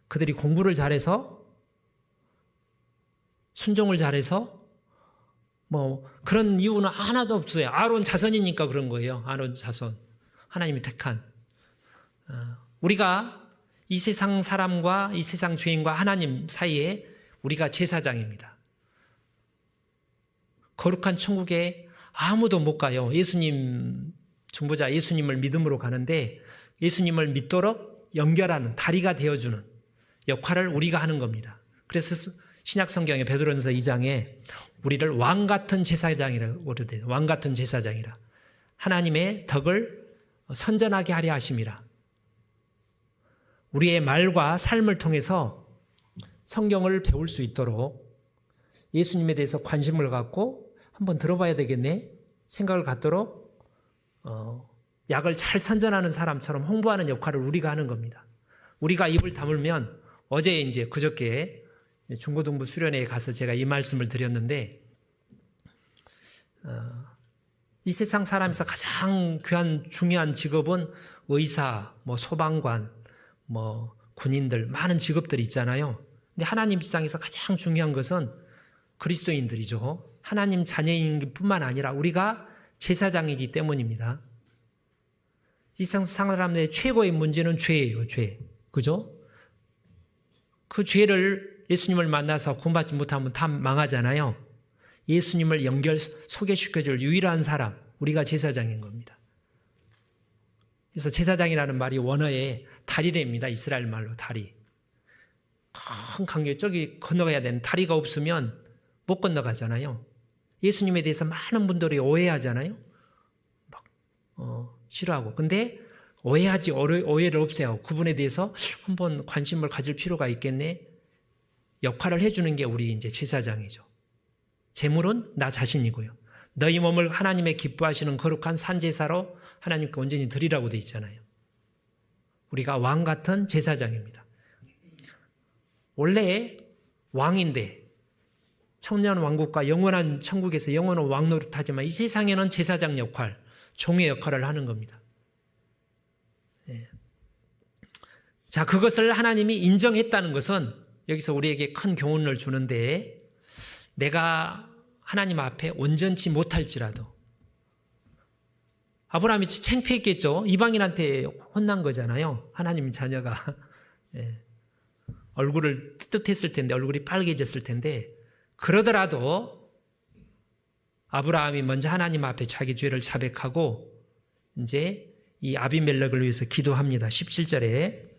그들이 공부를 잘해서 순종을 잘해서 뭐 그런 이유는 하나도 없어요. 아론 자손이니까 그런 거예요. 아론 자손. 하나님이 택한. 우리가 이 세상 사람과 이 세상 죄인과 하나님 사이에 우리가 제사장입니다. 거룩한 천국에 아무도 못 가요. 예수님 중보자 예수님을 믿음으로 가는데 예수님을 믿도록 연결하는 다리가 되어주는 역할을 우리가 하는 겁니다. 그래서 신약성경의 베드로전서 2장에 우리를 왕같은 제사장이라고 그러대요. 왕같은 제사장이라. 하나님의 덕을 선전하게 하려 하심이라. 우리의 말과 삶을 통해서 성경을 배울 수 있도록 예수님에 대해서 관심을 갖고 한번 들어봐야 되겠네 생각을 갖도록 약을 잘 선전하는 사람처럼 홍보하는 역할을 우리가 하는 겁니다. 우리가 입을 다물면 어제 이제 그저께 중고등부 수련회에 가서 제가 이 말씀을 드렸는데 이 세상 사람에서 가장 귀한 중요한 직업은 의사, 뭐 소방관, 뭐 군인들 많은 직업들이 있잖아요. 근데 하나님 입장에서 가장 중요한 것은 그리스도인들이죠. 하나님 자녀인 뿐만 아니라 우리가 제사장이기 때문입니다. 이 세상 사람들의 최고의 문제는 죄예요. 죄. 그죠? 그 죄를 예수님을 만나서 구원받지 못하면 다 망하잖아요. 예수님을 소개시켜줄 유일한 사람, 우리가 제사장인 겁니다. 그래서 제사장이라는 말이 원어에 다리래입니다. 이스라엘 말로 다리. 큰 강에 저기 건너가야 되는 다리가 없으면 못 건너가잖아요. 예수님에 대해서 많은 분들이 오해하잖아요. 싫어하고. 근데 오해를 없애고 그분에 대해서 한번 관심을 가질 필요가 있겠네. 역할을 해주는 게 우리 이제 제사장이죠. 제물은 나 자신이고요. 너희 몸을 하나님의 기뻐하시는 거룩한 산제사로 하나님께 온전히 드리라고 돼 있잖아요. 우리가 왕 같은 제사장입니다. 원래 왕인데 청년 왕국과 영원한 천국에서 영원한 왕 노릇하지만 이 세상에는 제사장 역할, 종의 역할을 하는 겁니다. 예. 자, 그것을 하나님이 인정했다는 것은 여기서 우리에게 큰 교훈을 주는데 내가 하나님 앞에 온전치 못할지라도 아브라함이 창피했겠죠. 이방인한테 혼난 거잖아요. 하나님 자녀가. 예. 얼굴을 뜨뜻했을 텐데, 얼굴이 빨개졌을 텐데, 그러더라도 아브라함이 먼저 하나님 앞에 자기 죄를 자백하고 이제 이 아비멜렉을 위해서 기도합니다. 17절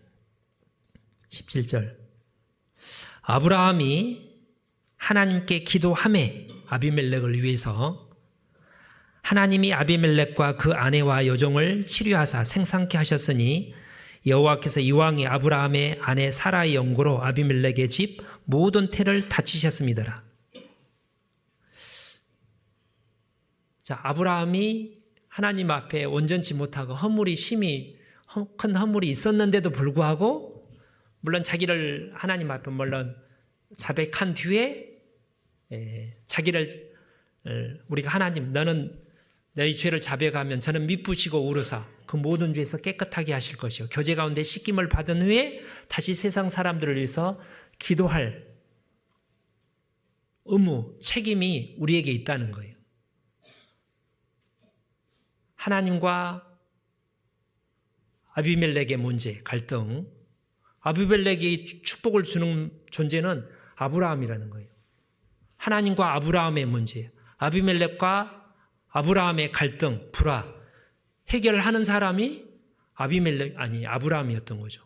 아브라함이 하나님께 기도하매 아비멜렉을 위해서 하나님이 아비멜렉과 그 아내와 여종을 치료하사 생산케 하셨으니 여호와께서 이왕에 아브라함의 아내 사라의 영고로 아비멜렉의 집 모든 태를 다치셨습니다. 자, 아브라함이 하나님 앞에 온전치 못하고 큰 허물이 있었는데도 불구하고 물론 자기를 하나님 앞에 물론 자백한 뒤에 자기를 우리가 하나님 너는 너희 죄를 자백하면 저는 미쁘시고 우르사 그 모든 죄에서 깨끗하게 하실 것이요 교제 가운데 씻김을 받은 후에 다시 세상 사람들을 위해서 기도할 의무, 책임이 우리에게 있다는 거예요. 하나님과 아비멜렉의 문제, 갈등, 아비멜렉이 축복을 주는 존재는 아브라함이라는 거예요. 하나님과 아브라함의 문제, 아비멜렉과 아브라함의 갈등, 불화, 해결하는 사람이 아브라함이었던 거죠.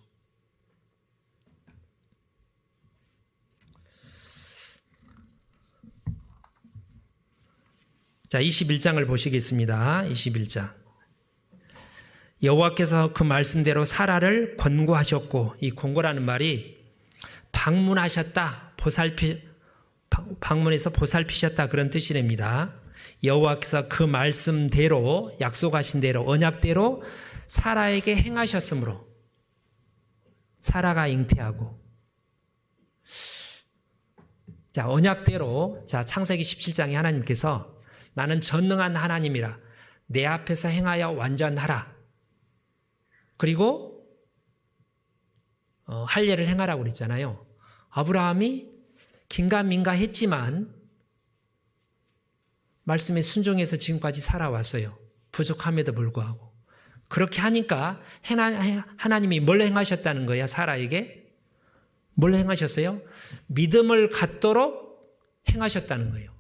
자, 21장을 보시겠습니다. 21장. 여호와께서 그 말씀대로 사라를 권고하셨고, 이 권고라는 말이 방문하셨다, 방문해서 보살피셨다 그런 뜻이랍니다. 여호와께서 그 말씀대로 약속하신 대로 언약대로 사라에게 행하셨으므로 사라가 잉태하고 자 언약대로 자 창세기 17장에 하나님께서 나는 전능한 하나님이라 내 앞에서 행하여 완전하라 그리고 할례를 행하라고 그랬잖아요. 아브라함이 긴가민가 했지만 말씀에 순종해서 지금까지 살아왔어요. 부족함에도 불구하고. 그렇게 하니까 하나님이 뭘 행하셨다는 거야, 사라에게? 뭘 행하셨어요? 믿음을 갖도록 행하셨다는 거예요.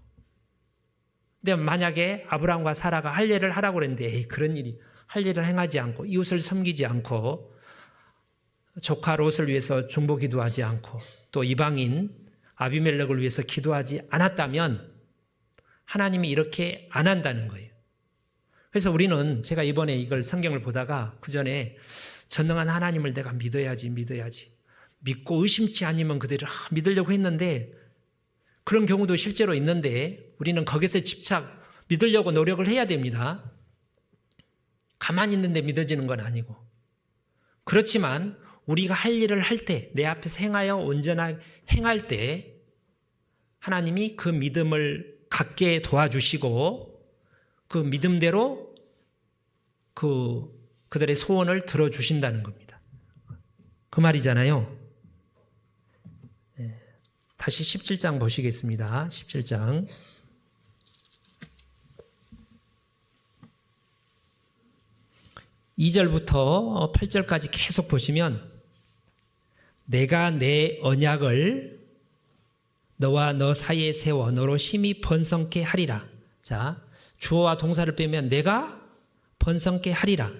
근데 만약에 아브라함과 사라가 할례를 하라고 그랬는데 그런 일이 할례를 행하지 않고 이웃을 섬기지 않고 조카 롯을 위해서 중보 기도하지 않고 또 이방인 아비멜렉을 위해서 기도하지 않았다면 하나님이 이렇게 안 한다는 거예요. 그래서 우리는 제가 이번에 이걸 성경을 보다가 그 전에 전능한 하나님을 내가 믿어야지 믿고 의심치 않으면 그대로 믿으려고 했는데 그런 경우도 실제로 있는데 우리는 거기서 믿으려고 노력을 해야 됩니다. 가만히 있는데 믿어지는 건 아니고 그렇지만 우리가 할 일을 할 때 내 앞에서 행하여 온전하게 행할 때 하나님이 그 믿음을 갖게 도와주시고 그 믿음대로 그들의 소원을 들어주신다는 겁니다. 그 말이잖아요. 다시 17장 보시겠습니다. 17장 2절부터 8절까지 계속 보시면 내가 내 언약을 너와 너 사이에 세워 너로 심히 번성케 하리라. 자, 주어와 동사를 빼면 내가 번성케 하리라.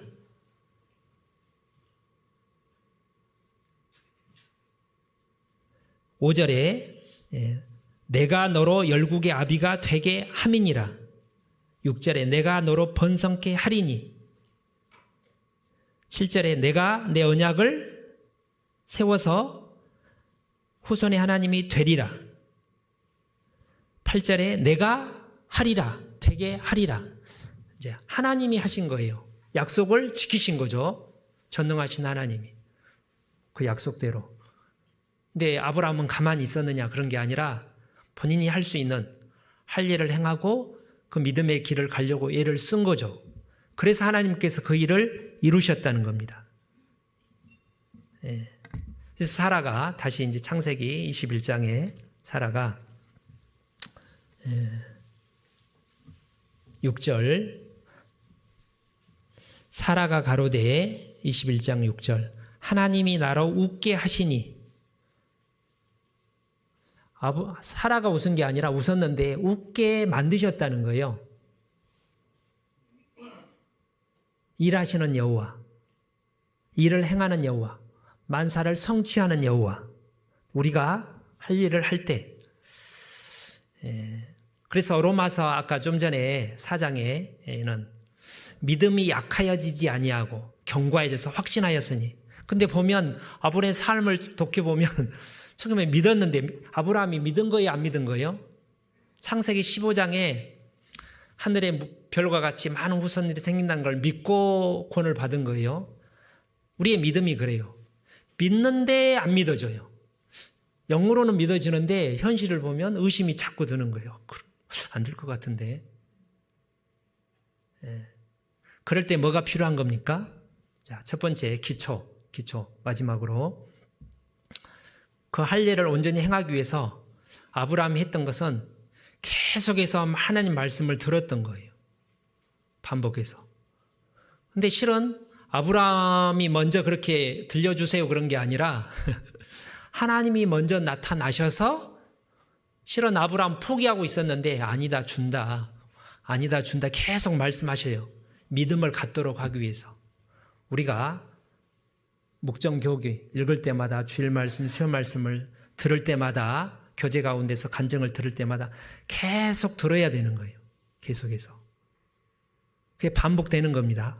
(5절에) 내가 너로 열국의 아비가 되게 함이니라. (6절에) 내가 너로 번성케 하리니. (7절에) 내가 내 언약을 세워서 후손의 하나님이 되리라. (8절에) 내가 하리라, 되게 하리라. 이제 하나님이 하신 거예요. 약속을 지키신 거죠. 전능하신 하나님이 그 약속대로. 근데 아브라함은 가만히 있었느냐 그런 게 아니라 본인이 할 수 있는 할 일을 행하고 그 믿음의 길을 가려고 애를 쓴 거죠. 그래서 하나님께서 그 일을 이루셨다는 겁니다. 그래서 사라가 다시 이제 창세기 21장에 사라가 6절 사라가 가로되 21장 6절 하나님이 나로 웃게 하시니 사라가 웃은 게 아니라 웃었는데 웃게 만드셨다는 거예요. 일하시는 여호와, 일을 행하는 여호와, 만사를 성취하는 여호와, 우리가 할 일을 할 때. 그래서 로마서 아까 좀 전에 4장에는 믿음이 약하여지지 아니하고 견고해져서 확신하였으니. 근데 보면 아브라함의 삶을 독해보면 처음에 믿었는데 아브라함이 믿은 거예요, 안 믿은 거예요? 창세기 15장에 하늘의 별과 같이 많은 후손들이 생긴다는 걸 믿고 구원을 받은 거예요. 우리의 믿음이 그래요. 믿는데 안 믿어져요. 영으로는 믿어지는데 현실을 보면 의심이 자꾸 드는 거예요. 안 될 것 같은데. 그럴 때 뭐가 필요한 겁니까? 자, 첫 번째 기초 마지막으로 그 할 일을 온전히 행하기 위해서 아브라함이 했던 것은 계속해서 하나님 말씀을 들었던 거예요. 반복해서. 근데 실은 아브라함이 먼저 그렇게 들려주세요 그런 게 아니라 하나님이 먼저 나타나셔서 실은 아브라함 포기하고 있었는데 아니다 준다 계속 말씀하셔요. 믿음을 갖도록 하기 위해서. 우리가 묵정교기 읽을 때마다 주일 말씀, 수요 말씀을 들을 때마다 교제 가운데서 간증을 들을 때마다 계속 들어야 되는 거예요. 계속해서. 그게 반복되는 겁니다.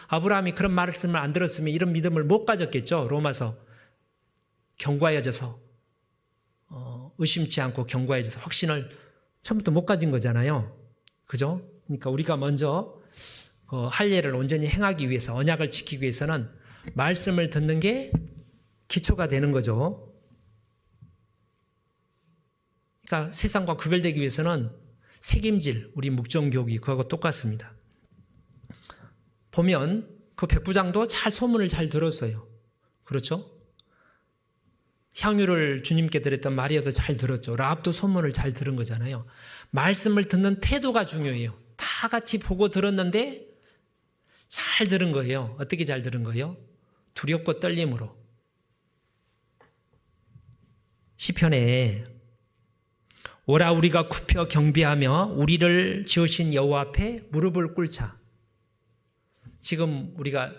아브라함이 그런 말씀을 안 들었으면 이런 믿음을 못 가졌겠죠. 로마서 견고해져서 의심치 않고 견고해져서 확신을 처음부터 못 가진 거잖아요. 그죠? 그러니까 우리가 먼저 할 일을 온전히 행하기 위해서 언약을 지키기 위해서는 말씀을 듣는 게 기초가 되는 거죠. 그러니까 세상과 구별되기 위해서는 책임질 우리 묵정교기 그거하고 똑같습니다. 보면 그 백부장도 소문을 잘 들었어요. 그렇죠? 향유를 주님께 드렸던 마리아도 잘 들었죠. 라합도 소문을 잘 들은 거잖아요. 말씀을 듣는 태도가 중요해요. 다 같이 보고 들었는데 잘 들은 거예요. 어떻게 잘 들은 거예요? 두렵고 떨림으로. 시편에 오라 우리가 굽혀 경배하며 우리를 지으신 여호와 앞에 무릎을 꿇자. 지금 우리가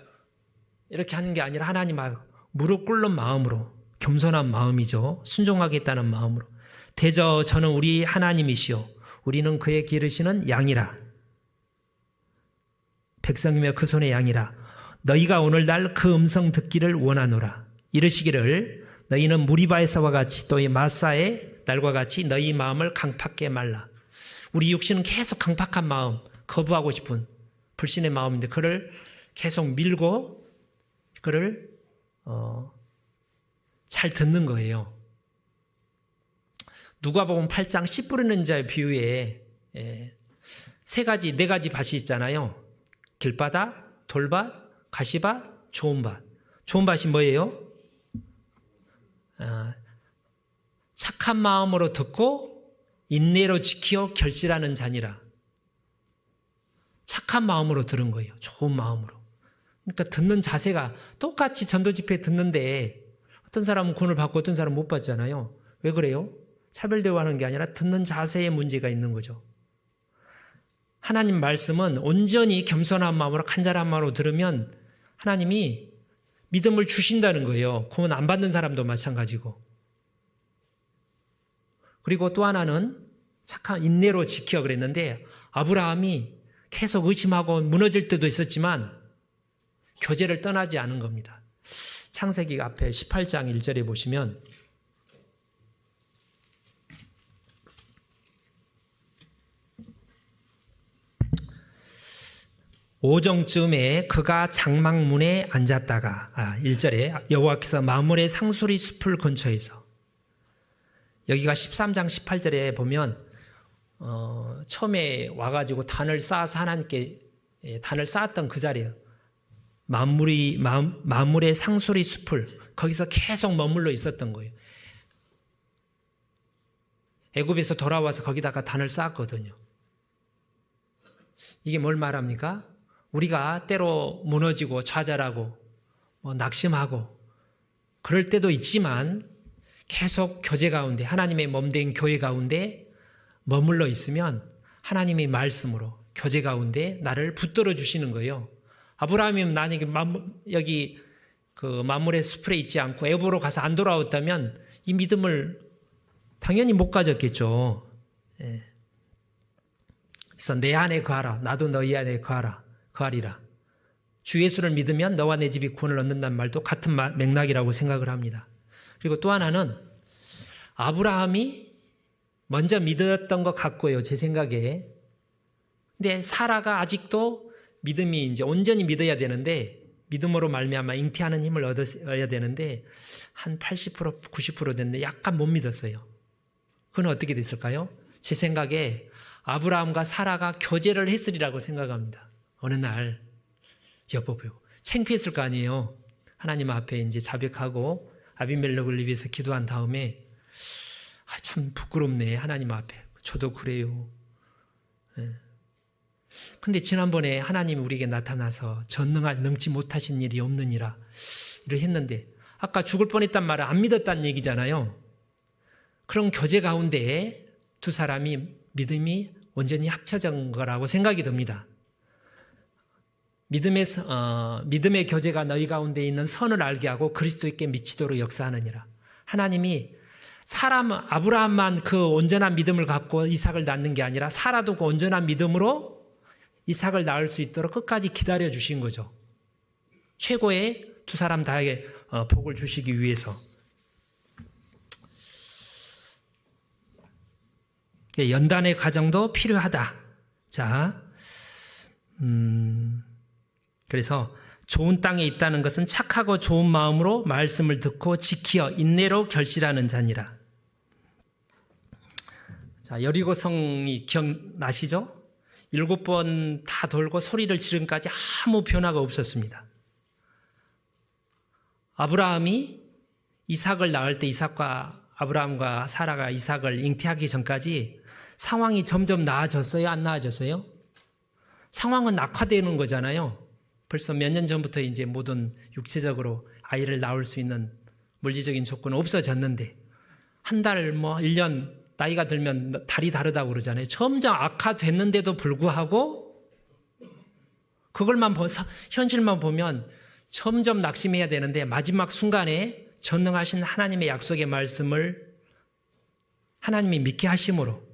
이렇게 하는 게 아니라 하나님 앞에 무릎 꿇는 마음으로, 겸손한 마음이죠. 순종하겠다는 마음으로. 대저 저는 우리 하나님이시오. 우리는 그의 기르시는 양이라. 백성이며 그 손의 양이라. 너희가 오늘날 그 음성 듣기를 원하노라. 이르시기를 너희는 무리바에서와 같이 또 이 마사의 날과 같이 너희 마음을 강팍게 말라. 우리 육신은 계속 강팍한 마음, 거부하고 싶은 불신의 마음인데 그를 계속 밀고 그를 잘 듣는 거예요. 누가복음 8장 씨 뿌리는 자의 비유에 네 가지 밭이 있잖아요. 길바닥, 돌밭, 가시밭, 좋은 밭. 좋은 밭이 뭐예요? 착한 마음으로 듣고 인내로 지키어 결실하는 자니라. 착한 마음으로 들은 거예요. 좋은 마음으로. 그러니까 듣는 자세가 똑같이 전도 집회 듣는데 어떤 사람은 구원을 받고 어떤 사람은 못 받잖아요. 왜 그래요? 차별대우하는 게 아니라 듣는 자세에 문제가 있는 거죠. 하나님 말씀은 온전히 겸손한 마음으로 간절한 마음으로 들으면 하나님이 믿음을 주신다는 거예요. 구원 안 받는 사람도 마찬가지고. 그리고 또 하나는 착한 인내로 지켜 그랬는데 아브라함이 계속 의심하고 무너질 때도 있었지만 교제를 떠나지 않은 겁니다. 창세기 앞에 18장 1절에 보시면 오정쯤에 그가 장막문에 앉았다가 1절에 여호와께서 만물의 상수리 숲을 근처에서 여기가 13장 18절에 보면 처음에 와가지고 단을 쌓아서 하나님께 단을 쌓았던 그 자리예요. 만물의 상수리 숲을 거기서 계속 머물러 있었던 거예요. 애굽에서 돌아와서 거기다가 단을 쌓았거든요. 이게 뭘 말합니까? 우리가 때로 무너지고 좌절하고 낙심하고 그럴 때도 있지만 계속 교제 가운데, 하나님의 몸된 교회 가운데 머물러 있으면 하나님의 말씀으로 교제 가운데 나를 붙들어 주시는 거예요. 아브라함이면 만약에 여기 그 만물의 숲에 있지 않고 애굽으로 가서 안 돌아왔다면 이 믿음을 당연히 못 가졌겠죠. 예. 그래서 내 안에 거하라. 나도 너희 안에 거하리라. 주 예수를 믿으면 너와 내 집이 구원을 얻는다는 말도 같은 맥락이라고 생각을 합니다. 그리고 또 하나는 아브라함이 먼저 믿었던 것 같고요, 제 생각에. 근데 사라가 아직도 믿음이 이제 온전히 믿어야 되는데, 믿음으로 말미암아 잉태하는 힘을 얻어야 되는데 한 80%, 90% 됐는데 약간 못 믿었어요. 그건 어떻게 됐을까요? 제 생각에 아브라함과 사라가 교제를 했으리라고 생각합니다. 어느 날 여보요, 창피했을 거 아니에요. 하나님 앞에 이제 자백하고 아비멜렉을 위해서 기도한 다음에 참 부끄럽네, 하나님 앞에. 저도 그래요. 근데 지난번에 하나님이 우리에게 나타나서 능치 못하신 일이 없느니라 이를 했는데, 아까 죽을 뻔했단 말을 안 믿었다는 얘기잖아요. 그런 교제 가운데 두 사람이 믿음이 온전히 합쳐진 거라고 생각이 듭니다. 믿음의 교제가 너희 가운데 있는 선을 알게 하고 그리스도께 미치도록 역사하느니라. 하나님이 아브라함만 그 온전한 믿음을 갖고 이삭을 낳는 게 아니라 사라도 그 온전한 믿음으로 이삭을 낳을 수 있도록 끝까지 기다려 주신 거죠. 최고의 두 사람 다에게 복을 주시기 위해서. 연단의 과정도 필요하다. 자, 그래서 좋은 땅에 있다는 것은 착하고 좋은 마음으로 말씀을 듣고 지키어 인내로 결실하는 자니라. 자, 여리고 성이 기억나시죠? 7번 다 돌고 소리를 지른까지 아무 변화가 없었습니다. 아브라함이 이삭을 낳을 때 아브라함과 사라가 이삭을 잉태하기 전까지 상황이 점점 나아졌어요? 안 나아졌어요? 상황은 악화되는 거잖아요. 벌써 몇 년 전부터 이제 모든 육체적으로 아이를 낳을 수 있는 물리적인 조건은 없어졌는데, 한 달, 1년, 나이가 들면 달이 다르다고 그러잖아요. 점점 악화됐는데도 불구하고 현실만 보면 점점 낙심해야 되는데, 마지막 순간에 전능하신 하나님의 약속의 말씀을 하나님이 믿게 하심으로,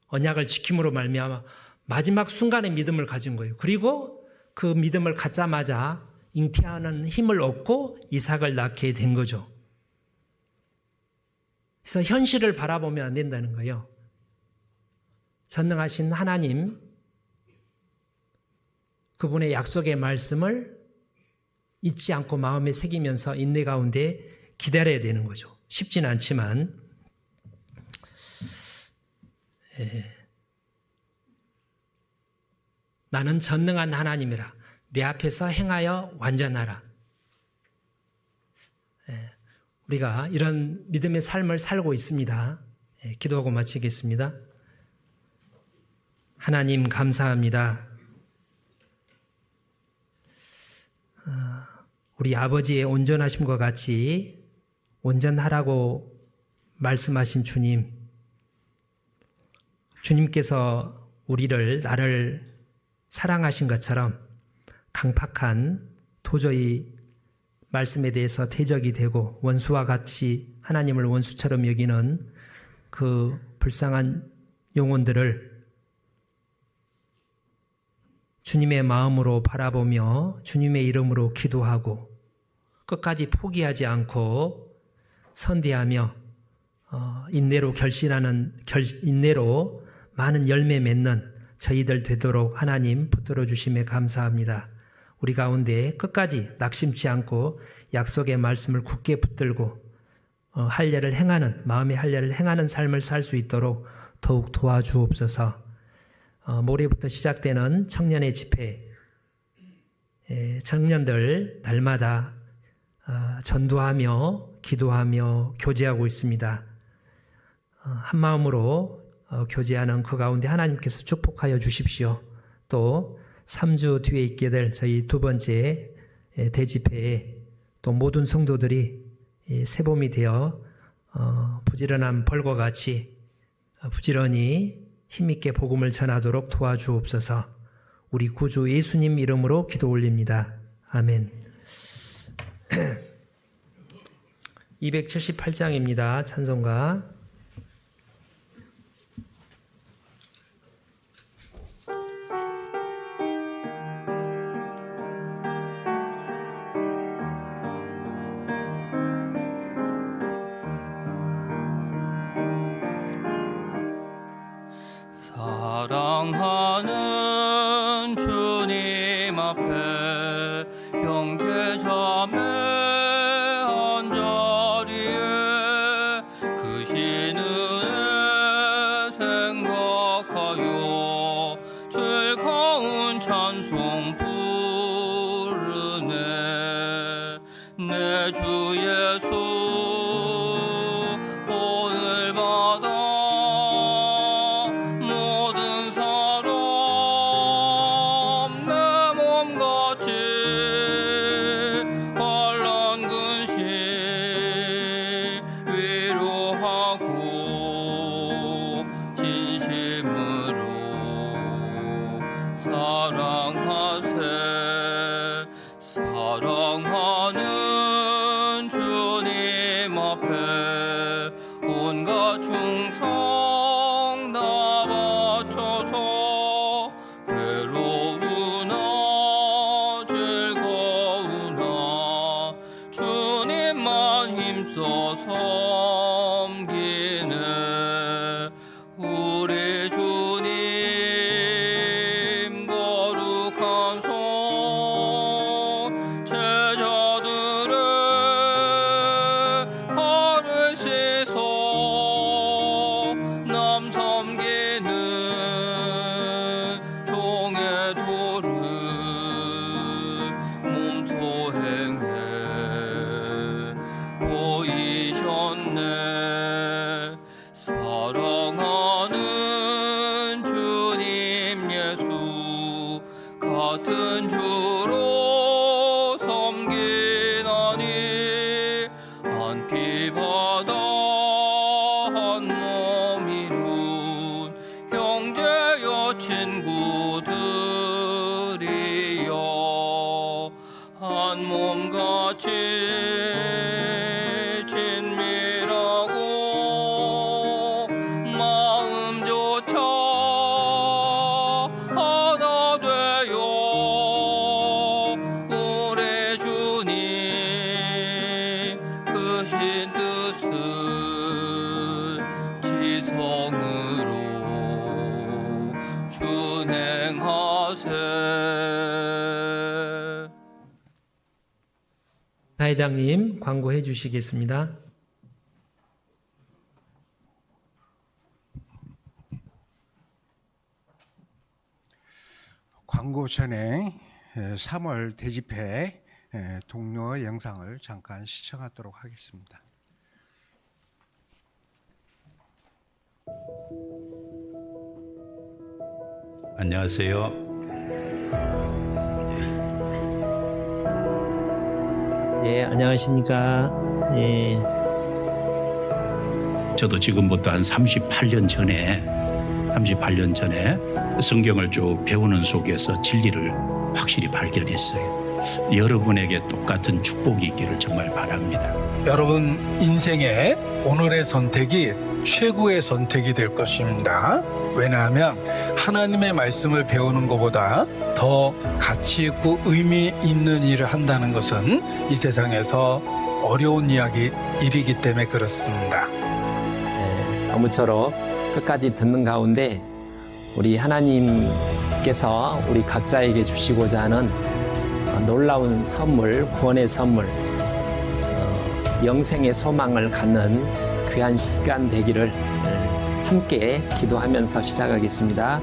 언약을 지킴으로 말미암아 마지막 순간에 믿음을 가진 거예요. 그리고 그 믿음을 갖자마자 잉태하는 힘을 얻고 이삭을 낳게 된 거죠. 그래서 현실을 바라보면 안 된다는 거예요. 전능하신 하나님, 그분의 약속의 말씀을 잊지 않고 마음에 새기면서 인내 가운데 기다려야 되는 거죠. 쉽지는 않지만, 나는 전능한 하나님이라 내 앞에서 행하여 완전하라. 우리가 이런 믿음의 삶을 살고 있습니다. 기도하고 마치겠습니다. 하나님 감사합니다. 우리 아버지의 온전하심과 같이 온전하라고 말씀하신 주님께서 나를 사랑하신 것처럼 강팍한, 도저히 말씀에 대해서 대적이 되고 원수와 같이 하나님을 원수처럼 여기는 그 불쌍한 영혼들을 주님의 마음으로 바라보며 주님의 이름으로 기도하고 끝까지 포기하지 않고 선대하며 인내로 많은 열매 맺는 저희들 되도록 하나님 붙들어 주심에 감사합니다. 우리 가운데 끝까지 낙심치 않고 약속의 말씀을 굳게 붙들고 마음의 할례를 행하는 삶을 살 수 있도록 더욱 도와주옵소서. 모레부터 시작되는 청년의 집회, 청년들 날마다 전도하며 기도하며 교제하고 있습니다. 한 마음으로 교제하는 그 가운데 하나님께서 축복하여 주십시오. 또 3주 뒤에 있게 될 저희 두 번째 대집회에 또 모든 성도들이 새봄이 되어 부지런한 벌과 같이 부지런히 힘있게 복음을 전하도록 도와주옵소서. 우리 구주 예수님 이름으로 기도 올립니다. 아멘. 278장입니다. 찬송가. 사랑하는 주님 앞에 형제자매 한자리에 그 신은혜 생각하여 즐거운 찬송 부르네. 내 주 예수 오늘 받아 사랑하는 주님 앞에 온갖 충성 다 바쳐서 괴로우나 즐거우나 주님만 힘써 섬기네. 우리 주님 거룩한 손 제자들의 발을 씻어 남 섬기는 종의 도를 몸소 행해 보이셨네. 사랑하는 주님 예수 같은 주로 섬기나니 한 피바다 한 몸 이룬 형제여 친구들이여 한 몸같이 친밀하고 마음조차 하나 되어 우리 주님 크신 뜻을 지성으로 준행하세. 사회장님 광고해 주시겠습니다. 광고 전에 3월 대집회 동료 영상을 잠깐 시청하도록 하겠습니다. 안녕하세요. 예, 안녕하십니까. 예. 저도 지금부터 한 38년 전에 성경을 쭉 배우는 속에서 진리를 확실히 발견했어요. 여러분에게 똑같은 축복이 있기를 정말 바랍니다. 여러분 인생의 오늘의 선택이 최고의 선택이 될 것입니다. 왜냐하면 하나님의 말씀을 배우는 것보다 더 가치 있고 의미 있는 일을 한다는 것은 이 세상에서 어려운 일이기 때문에 그렇습니다. 아무쪼록 끝까지 듣는 가운데 우리 하나님께서 우리 각자에게 주시고자 하는 놀라운 선물, 구원의 선물, 영생의 소망을 갖는 귀한 시간 되기를 함께 기도하면서 시작하겠습니다.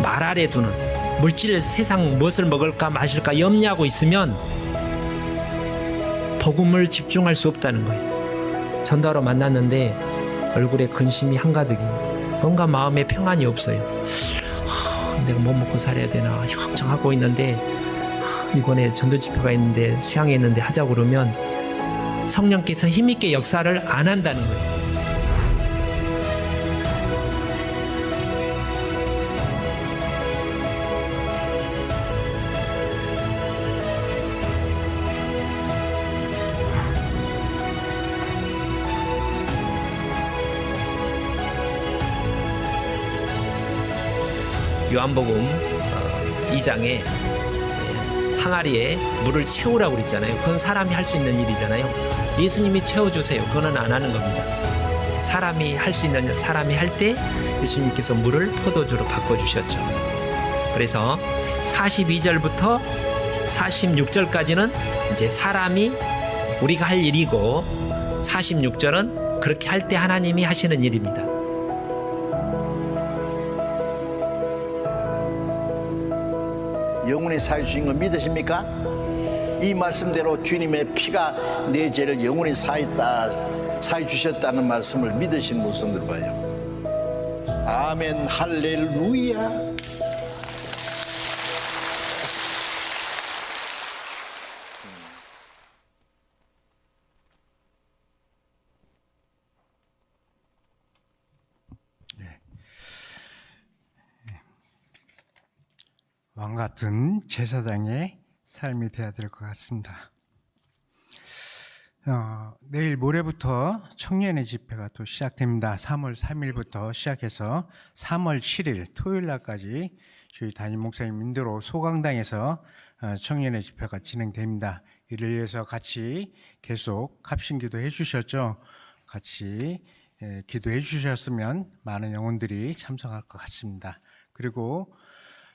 말 아래 두는 물질 세상 무엇을 먹을까 마실까 염려하고 있으면 복음을 집중할 수 없다는 거예요. 전도하러 만났는데 얼굴에 근심이 한가득이에요. 뭔가 마음에 평안이 없어요. 내가 뭐 먹고 살아야 되나 걱정하고 있는데 이번에 전도 집회가 있는데 수양회 있는데 하자고 그러면 성령께서 힘있게 역사를 안 한다는 거예요. 요한복음 2장에 항아리에 물을 채우라고 그랬잖아요. 그건 사람이 할 수 있는 일이잖아요. 예수님이 채워주세요. 그거는 안 하는 겁니다. 사람이 할 수 있는 사람이 할 때 예수님께서 물을 포도주로 바꿔주셨죠. 그래서 42절부터 46절까지는 이제 사람이 우리가 할 일이고 46절은 그렇게 할 때 하나님이 하시는 일입니다. 영원히 사해 주신 거 믿으십니까? 이 말씀대로 주님의 피가 내 죄를 영원히 사해 주셨다는 말씀을 믿으시는 분들 손 들어봐요. 아멘 할렐루야. 왕 같은 제사장의 삶이 되어야 될 것 같습니다. 내일 모레부터 청년의 집회가 또 시작됩니다. 3월 3일부터 시작해서 3월 7일 토요일 날까지 저희 담임 목사님 인도로 소강당에서 청년의 집회가 진행됩니다. 이를 위해서 같이 계속 합심기도 해주셨죠. 같이 기도해 주셨으면 많은 영혼들이 참석할 것 같습니다. 그리고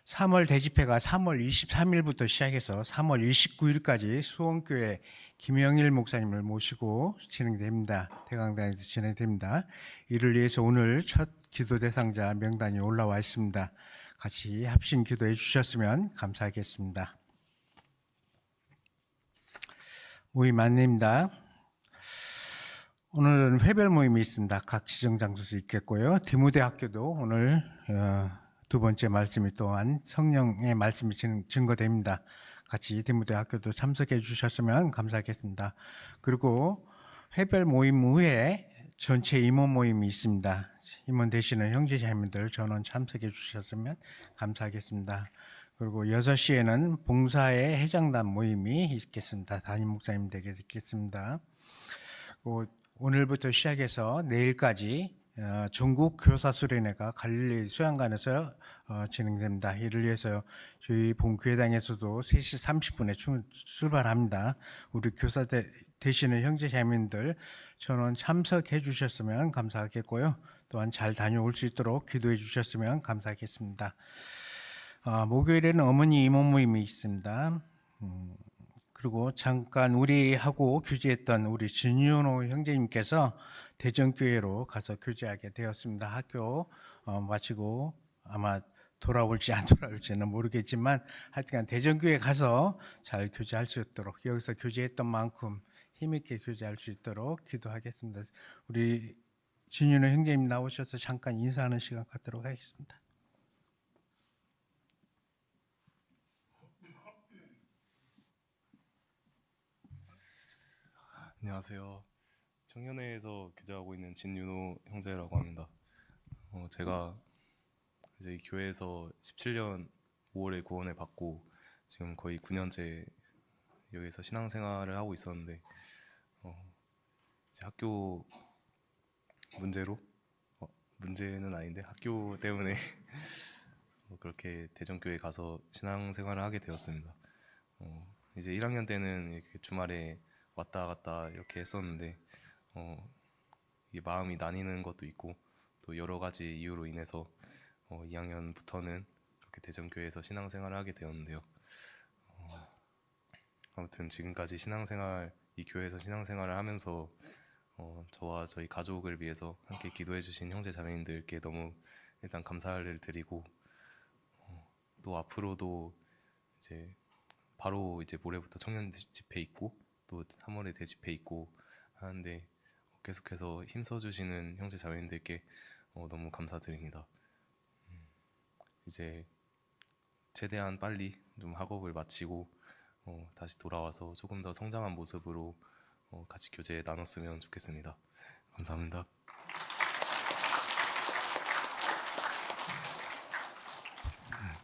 3월 대집회가 3월 23일부터 시작해서 3월 29일까지 수원교회 김영일 목사님을 모시고 진행됩니다. 대강당에서 진행됩니다. 이를 위해서 오늘 첫 기도 대상자 명단이 올라와 있습니다. 같이 합심 기도해 주셨으면 감사하겠습니다. 모임 안내입니다. 오늘은 회별 모임이 있습니다. 각 지정장소에서 있겠고요. 디모데 학교도 오늘 두 번째 말씀이 또한 성령의 말씀이 증거됩니다. 같이 디모데 학교도 참석해 주셨으면 감사하겠습니다. 그리고 회별 모임 후에 전체 임원 모임이 있습니다. 임원 되시는 형제자매들 전원 참석해 주셨으면 감사하겠습니다. 그리고 6시에는 봉사의 회장단 모임이 있겠습니다. 담임 목사님 댁에서 있겠습니다. 오늘부터 시작해서 내일까지 전국 교사 수련회가 갈릴리 수양관에서 진행됩니다. 이를 위해서 저희 본교회당에서도 3시 30분에 출발합니다. 우리 교사 되시는 형제자매님들 전원 참석해 주셨으면 감사하겠고요. 또한 잘 다녀올 수 있도록 기도해 주셨으면 감사하겠습니다. 목요일에는 어머니 임원 모임이 있습니다. 그리고 잠깐 우리하고 교제했던 우리 진윤호 형제님께서 대전교회로 가서 교제하게 되었습니다. 학교 마치고 아마 돌아올지 안 돌아올지는 모르겠지만 하여튼 대전교회 가서 잘 교제할 수 있도록 여기서 교제했던 만큼 힘있게 교제할 수 있도록 기도하겠습니다. 우리 진윤호 형제님 나오셔서 잠깐 인사하는 시간 갖도록 하겠습니다. 안녕하세요. 청년회에서 교제하고 있는 진윤호 형제라고 합니다. 제가 이제 이 교회에서 17년 5월에 구원을 받고 지금 거의 9년째 여기서 신앙생활을 하고 있었는데 이제 학교 문제로 문제는 아닌데 학교 때문에 그렇게 대전교회 가서 신앙생활을 하게 되었습니다. 이제 1학년 때는 이렇게 주말에 왔다 갔다 이렇게 했었는데 이게 마음이 나뉘는 것도 있고 또 여러 가지 이유로 인해서 2학년부터는 그렇게 대전교회에서 신앙생활을 하게 되었는데요. 아무튼 지금까지 신앙생활 이 교회에서 신앙생활을 하면서 저와 저희 가족을 위해서 함께 기도해 주신 형제 자매님들께 너무 일단 감사를 드리고 또 앞으로도 이제 바로 이제 모레부터 청년 집회 있고 또 3월에 대집회 있고 하는데 계속해서 힘써주시는 형제 자매님들께 너무 감사드립니다. 이제 최대한 빨리 좀 학업을 마치고 다시 돌아와서 조금 더 성장한 모습으로 같이 교제 나눴으면 좋겠습니다. 감사합니다.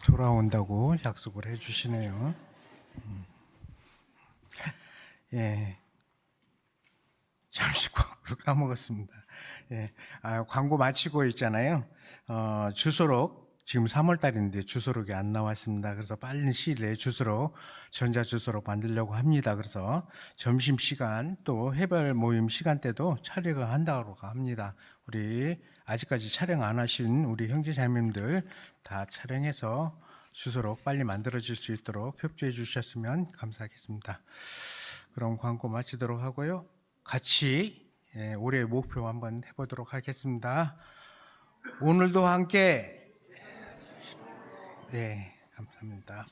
돌아온다고 약속을 해주시네요. 예. 잠시 광고를 까먹었습니다. 예. 광고 마치고 있잖아요. 주소록 지금 3월 달인데 주소록이 안 나왔습니다. 그래서 빠른 시일 내에 주소록, 전자주소록 만들려고 합니다. 그래서 점심시간 또 해별 모임 시간대도 촬영을 한다고 합니다. 우리 아직까지 촬영 안 하신 우리 형제자매님들 다 촬영해서 주소록 빨리 만들어질 수 있도록 협조해 주셨으면 감사하겠습니다. 그럼 광고 마치도록 하고요. 같이 올해의 목표 한번 해보도록 하겠습니다. 오늘도 함께 감사합니다.